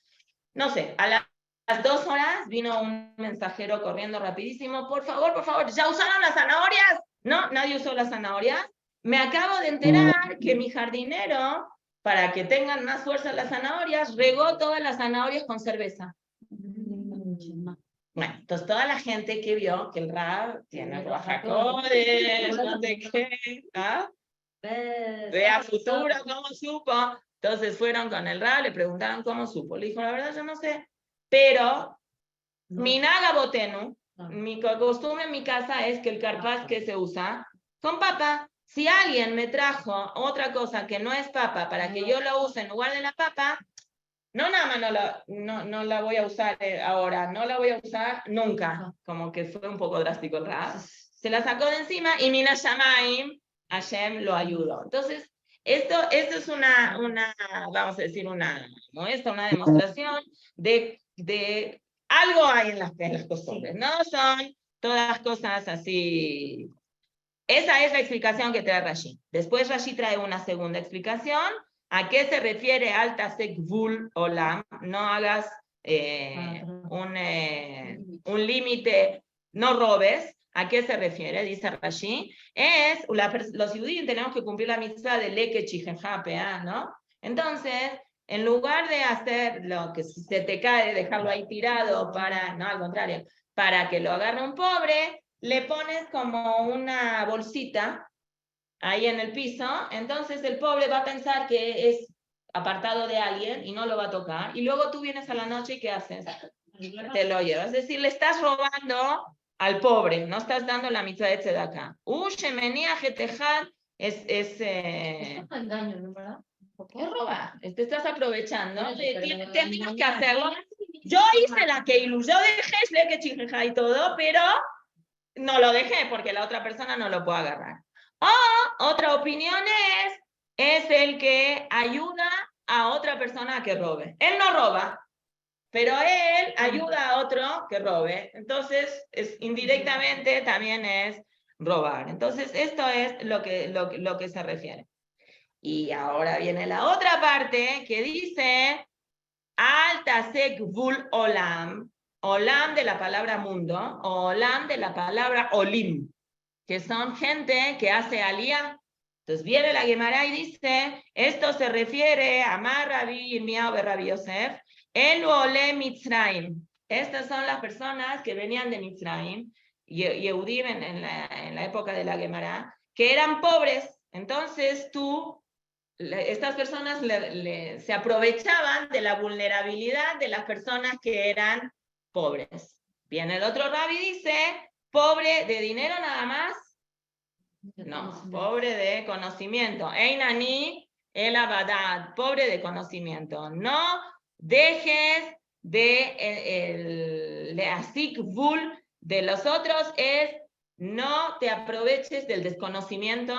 No sé, a las 2 horas vino un mensajero corriendo rapidísimo, por favor, ¿ya usaron las zanahorias? No, nadie usó las zanahorias. Me acabo de enterar que mi jardinero, para que tengan más fuerza las zanahorias, regó todas las zanahorias con cerveza. Bueno, entonces toda la gente que vio que el Rab tiene Rajacodes, no sé qué, ¿ah? Ve a futuro, ¿cómo supo? Entonces fueron con el Rab, le preguntaron cómo supo. Le dijo, la verdad yo no sé, pero mi naga botenu, mi costumbre en mi casa es que el carpaz que se usa con papa. Si alguien me trajo otra cosa que no es papa para que yo lo use en lugar de la papa, no nada más no la voy a usar ahora, no la voy a usar nunca. Como que fue un poco drástico el Rab. Se la sacó de encima y Mina Shamaim, Hashem lo ayudó. Entonces, esto es una, vamos a decir, una muestra, una demostración de algo hay en las costumbres. No son todas cosas así. Esa es la explicación que trae Rashi. Después Rashi trae una segunda explicación. ¿A qué se refiere al Tasek Vul Olam? No hagas un límite, no robes. ¿A qué se refiere? Dice Rashi. Los judíos tenemos que cumplir la mitzvah de Leke Chijeja Pea, ¿no? Entonces, en lugar de hacer lo que se te cae, dejarlo ahí tirado no, al contrario, para que lo agarre un pobre, le pones como una bolsita ahí en el piso, entonces el pobre va a pensar que es apartado de alguien y no lo va a tocar, y luego tú vienes a la noche y ¿qué haces? Te lo llevas, es decir, le estás robando al pobre, no estás dando la mitad de tzedakah. Shemenía Getejal es engaño, ¿no? ¿Verdad? ¿Qué robar? Te estás aprovechando, tienes que mañana. hacerlo. Yo hice la Keilu, yo dejé que chijeja y todo, pero no lo dejé porque la otra persona no lo puede agarrar. O otra opinión es el que ayuda a otra persona a que robe. Él no roba, pero él ayuda a otro que robe. Entonces, indirectamente también es robar. Entonces, esto es lo que se refiere. Y ahora viene la otra parte que dice Al Tasek Vul Olam. Olam de la palabra mundo, Olam de la palabra Olim, que son gente que hace alía. Entonces viene la Gemara y dice, esto se refiere a Mar Rabbi Yirmiyahu ben Rabbi Yosef, Elu ole Mitzrayim. Estas son las personas que venían de Mitzrayim, Yehudim en la época de la Gemara, que eran pobres. Entonces estas personas se aprovechaban de la vulnerabilidad de las personas que eran pobres. Viene el otro rabbi y dice, pobre de dinero nada más. No, pobre de conocimiento. Einani el abadad, pobre de conocimiento. No dejes de el asik vul de los otros, es no te aproveches del desconocimiento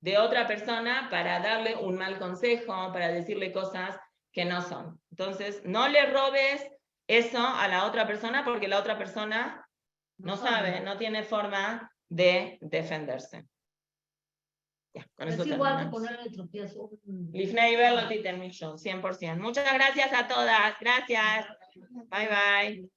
de otra persona para darle un mal consejo, para decirle cosas que no son. Entonces, no le robes eso a la otra persona porque la otra persona no sabe, no tiene forma de defenderse. Ya, con eso Es igual que terminamos. ponerle tropiezo. Lifnei verlo, Titen Millón, 100%. Muchas gracias a todas. Gracias. Bye, bye.